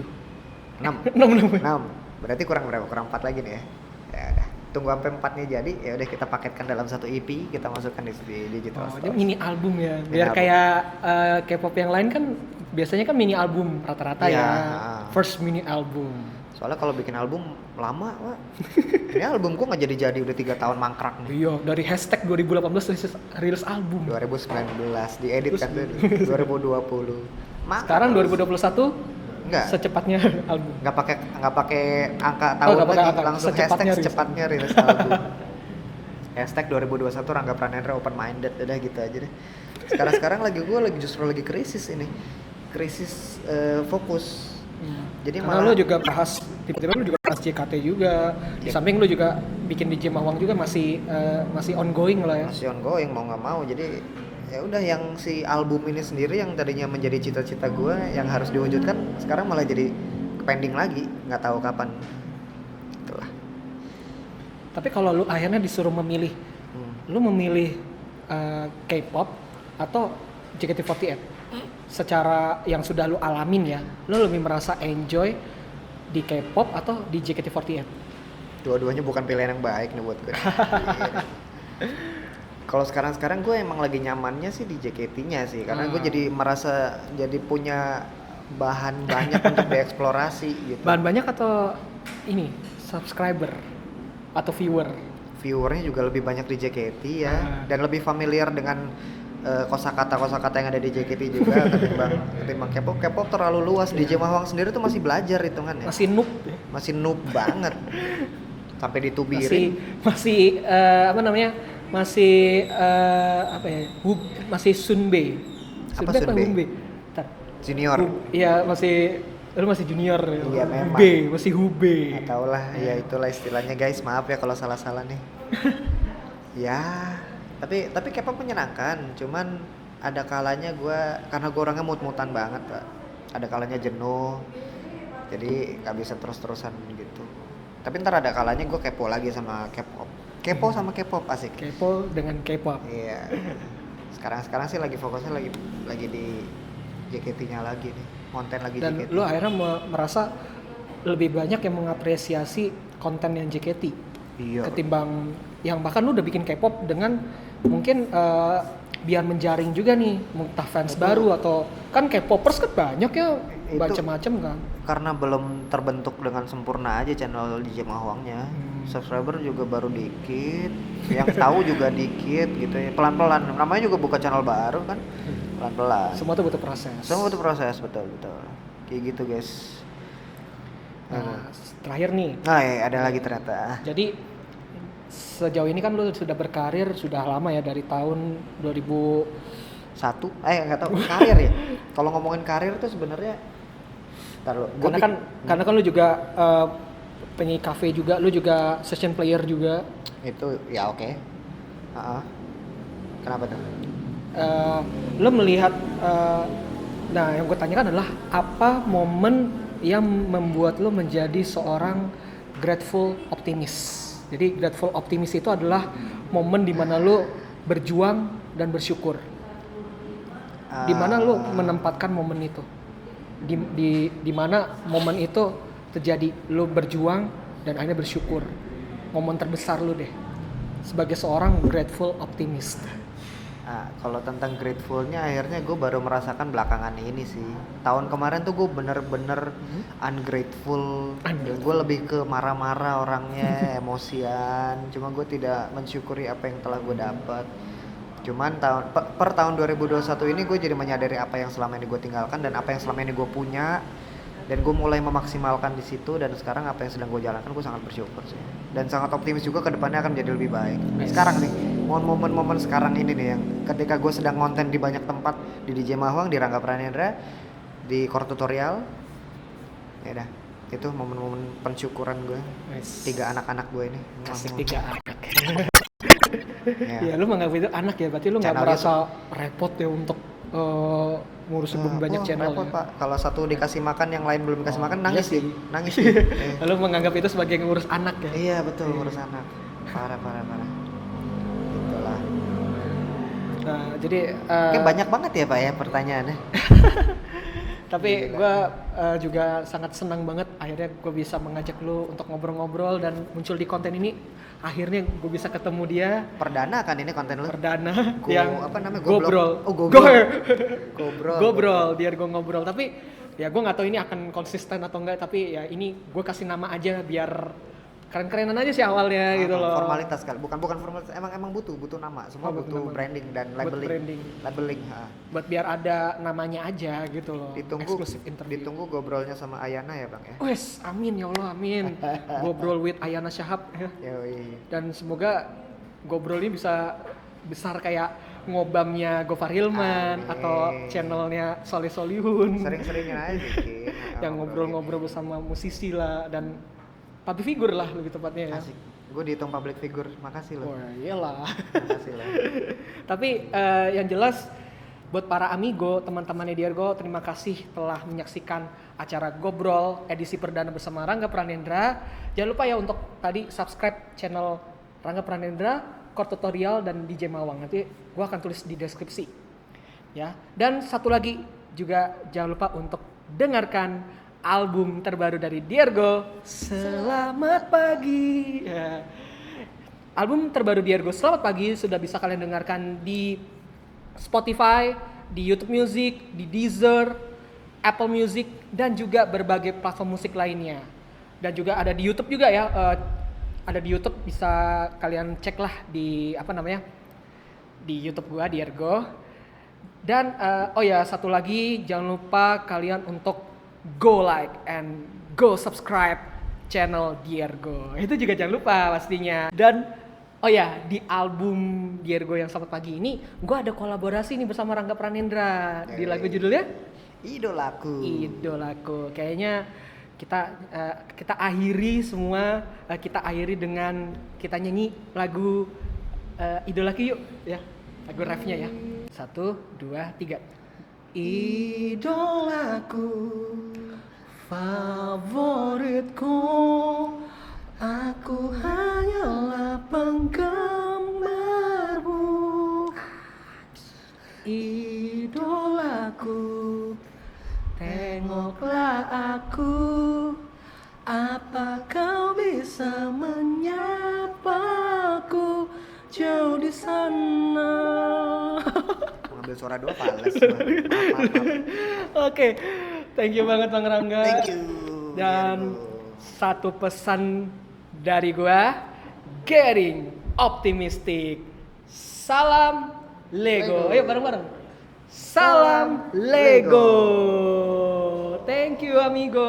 6. 6. Berarti kurang berapa? Kurang 4 lagi nih ya. Ya udah, tunggu sampai 4-nya jadi, ya udah kita paketkan dalam satu EP, kita masukkan di digital Oh, store. jadi mini album ya. Mini Biar album. kayak K-pop yang lain kan biasanya kan mini album rata-rata Iya. ya. First mini album. Soalnya kalau bikin album lama, Pak. Ini album gua nggak jadi udah 3 tahun mangkrak nih. Iya, dari hashtag 2018 rilis album. 2019 diedit kan tuh. 2020. Mangkrak Sekarang terus. 2021 Enggak. secepatnya album. Nggak pakai angka tahun nggak pakai lagi, angka. langsung Secepatnya rilis. secepatnya rilis album. Hashtag 2021 Rangga Pranendra open minded, udah gitu aja deh. Sekarang gue justru lagi krisis Hmm. Jadi Karena malah lu juga bahas tiba-tiba lu juga bahas JKT juga. Di samping lu juga bikin DJ Mawang juga masih ongoing lah ya. Masih ongoing mau nggak mau. Jadi ya udah, yang si album ini sendiri yang tadinya menjadi cita-cita gue yang harus diwujudkan sekarang malah jadi pending lagi, nggak tahu kapan. Itulah. Tapi kalau lu akhirnya disuruh memilih, lu memilih K-pop atau JKT48? Secara yang sudah lu alamin ya, lu lebih merasa enjoy di K-pop atau di JKT48? Dua-duanya bukan pilihan yang baik nih buat gue. Kalau sekarang gue emang lagi nyamannya sih di JKT-nya sih, karena gue jadi merasa jadi punya bahan banyak untuk dieksplorasi gitu. Bahan banyak atau ini subscriber atau viewer? Viewernya juga lebih banyak di JKT ya, dan lebih familiar dengan kosakata yang ada di JKT juga ketimbang K-pop. K-pop terlalu luas. DJ Mawang sendiri tuh masih belajar hitungannya. Masih noob ya? Masih noob banget. Sampai ditubirin. Masih apa namanya? Masih masih Sunbae. Apa Sunbae? Humbe? Junior. Iya, lu masih junior ya. Iya, memang. Masih Hube. Nggak tau lah, ya itulah istilahnya guys. Maaf ya kalau salah-salah nih. Ya, tapi K-pop menyenangkan. Cuman ada kalanya karena gue orangnya mut-mutan banget, Pak. Ada kalanya jenuh. Jadi nggak bisa terus-terusan gitu. Tapi ntar ada kalanya gue kepo lagi sama K-pop. Kepo sama K-pop asik. Kepo dengan K-pop. Iya. Sekarang sih lagi fokusnya lagi di JKT-nya lagi nih. Konten lagi Dan JKT. lu akhirnya merasa lebih banyak yang mengapresiasi konten yang JKT. Iya. Ketimbang yang bahkan lu udah bikin K-pop dengan mungkin biar menjaring juga nih entah fans baru atau kan K-popers kan banyak ya, macam-macam kan. Karena belum terbentuk dengan sempurna aja channel DJ Mawangnya. Subscriber juga baru dikit, yang tahu juga dikit gitu ya. Pelan-pelan. Namanya juga buka channel baru kan. Pelan-pelan. Semua tuh butuh proses. Semua butuh proses, betul. Kayak gitu, guys. Nah, terakhir nih. Nah, ada lagi ternyata. Jadi sejauh ini kan lu sudah berkarir sudah lama ya, dari tahun 2001. Nggak tahu karir ya. Kalau ngomongin karir tuh sebenarnya karena kan lu juga penyanyi cafe juga, lu juga session player juga. Itu ya oke. Kenapa tuh? Lu melihat nah yang gue tanyakan adalah apa momen yang membuat lu menjadi seorang grateful optimist. Jadi grateful optimist itu adalah momen di mana lu berjuang dan bersyukur. Di mana lu menempatkan momen itu? Di mana momen itu terjadi, lu berjuang dan akhirnya bersyukur. Momen terbesar lu deh sebagai seorang grateful optimist. Kalau tentang gratefulnya akhirnya gue baru merasakan belakangan ini sih. Tahun kemarin tuh gue bener-bener ungrateful. Gue lebih ke marah-marah orangnya, emosian. Cuma gue tidak mensyukuri apa yang telah gue dapat. Cuman per tahun 2021 ini gue jadi menyadari apa yang selama ini gue tinggalkan dan apa yang selama ini gue punya, dan gue mulai memaksimalkan di situ. Dan sekarang apa yang sedang gue jalankan gue sangat bersyukur sih, dan sangat optimis juga ke depannya akan jadi lebih baik. Sekarang nih momen-momen sekarang ini nih yang ketika gue sedang konten di banyak tempat, di DJ Mawang, di Rangga Pranendra, di Core Tutorial, ya dah itu momen-momen pensyukuran gue. 3 anak-anak gue ini. Kasih 3 anak. Ya. Ya lu menganggap itu anak ya, berarti lu nggak merasa repot ya untuk ngurusin banyak channel repot, ya? Pak. Kalau satu dikasih makan yang lain belum dikasih makan nangis iya sih. Nangis. Lu menganggap itu sebagai ngurus anak ya? Iya betul, ngurus anak. Parah. Itulah. Nah, jadi Kayak banyak banget ya Pak ya pertanyaannya. tapi gue juga sangat senang banget akhirnya gue bisa mengajak lu untuk ngobrol-ngobrol dan muncul di konten ini. Akhirnya gue bisa ketemu dia. Perdana kan ini konten lu? Perdana yang apa namanya? Gobrol. Oh, Gobrol. Biar gue ngobrol. Tapi ya gue nggak tahu ini akan konsisten atau enggak. Tapi ya ini gue kasih nama aja biar keren-kerenan aja sih awalnya gitu loh. Formalitas kali. Bukan formalitas. Emang butuh nama. Semua butuh nama. Branding dan labeling. Buat biar ada namanya aja gitu loh. Eksklusif interview. Ditunggu gobrolnya sama Ayana ya Bang ya. Wes, amin ya Allah, amin. Gobrol with Ayana Shahab ya. Yoi. Dan semoga gobrol ini bisa besar kayak ngobamnya Gofar Hilman atau channelnya Soleh Solihun. Sering-seringin aja yang ngobrol-ngobrol bersama musisi lah dan public figure lah lebih tepatnya ya. Asik. Gue dihitung public figure, makasih loh. Wah, iyalah. Makasih loh. Tapi yang jelas buat para amigo, teman-temannya Diergo, terima kasih telah menyaksikan acara Ngobrol edisi perdana bersama Rangga Pranendra. Jangan lupa ya untuk tadi subscribe channel Rangga Pranendra, Core Tutorial dan DJ Mawang. Nanti gua akan tulis di deskripsi. Ya. Dan satu lagi juga jangan lupa untuk dengarkan album terbaru dari Diergo, Selamat Pagi. Ya. Album terbaru Diergo, Selamat Pagi, sudah bisa kalian dengarkan di Spotify, di YouTube Music, di Deezer, Apple Music, dan juga berbagai platform musik lainnya. Dan juga ada di YouTube juga ya. Ada di YouTube, bisa kalian cek lah di di YouTube gua Diergo. Dan oh ya, satu lagi jangan lupa kalian untuk go like and go subscribe channel Diergo. Itu juga jangan lupa pastinya. Dan oh ya, di album Diergo yang Selamat Pagi ini gua ada kolaborasi nih bersama Rangga Pranendra di lagu judulnya Idolaku. Kayaknya kita akhiri semua, kita akhiri dengan kita nyanyi lagu Idolaku yuk ya. Lagu refnya ya. 1, 2, 3. Idolaku, favoritku, aku hanyalah penggemarmu. Idolaku, tengoklah aku, apa kau bisa menyapaku jauh di sana. Ngambil suara dua fals. Maaf. Oke, thank you banget Bang Rangga. Thank you. Dan satu pesan dari gua, getting optimistic. Salam Lego. Ayo bareng-bareng. Salam Lego. Thank you amigo.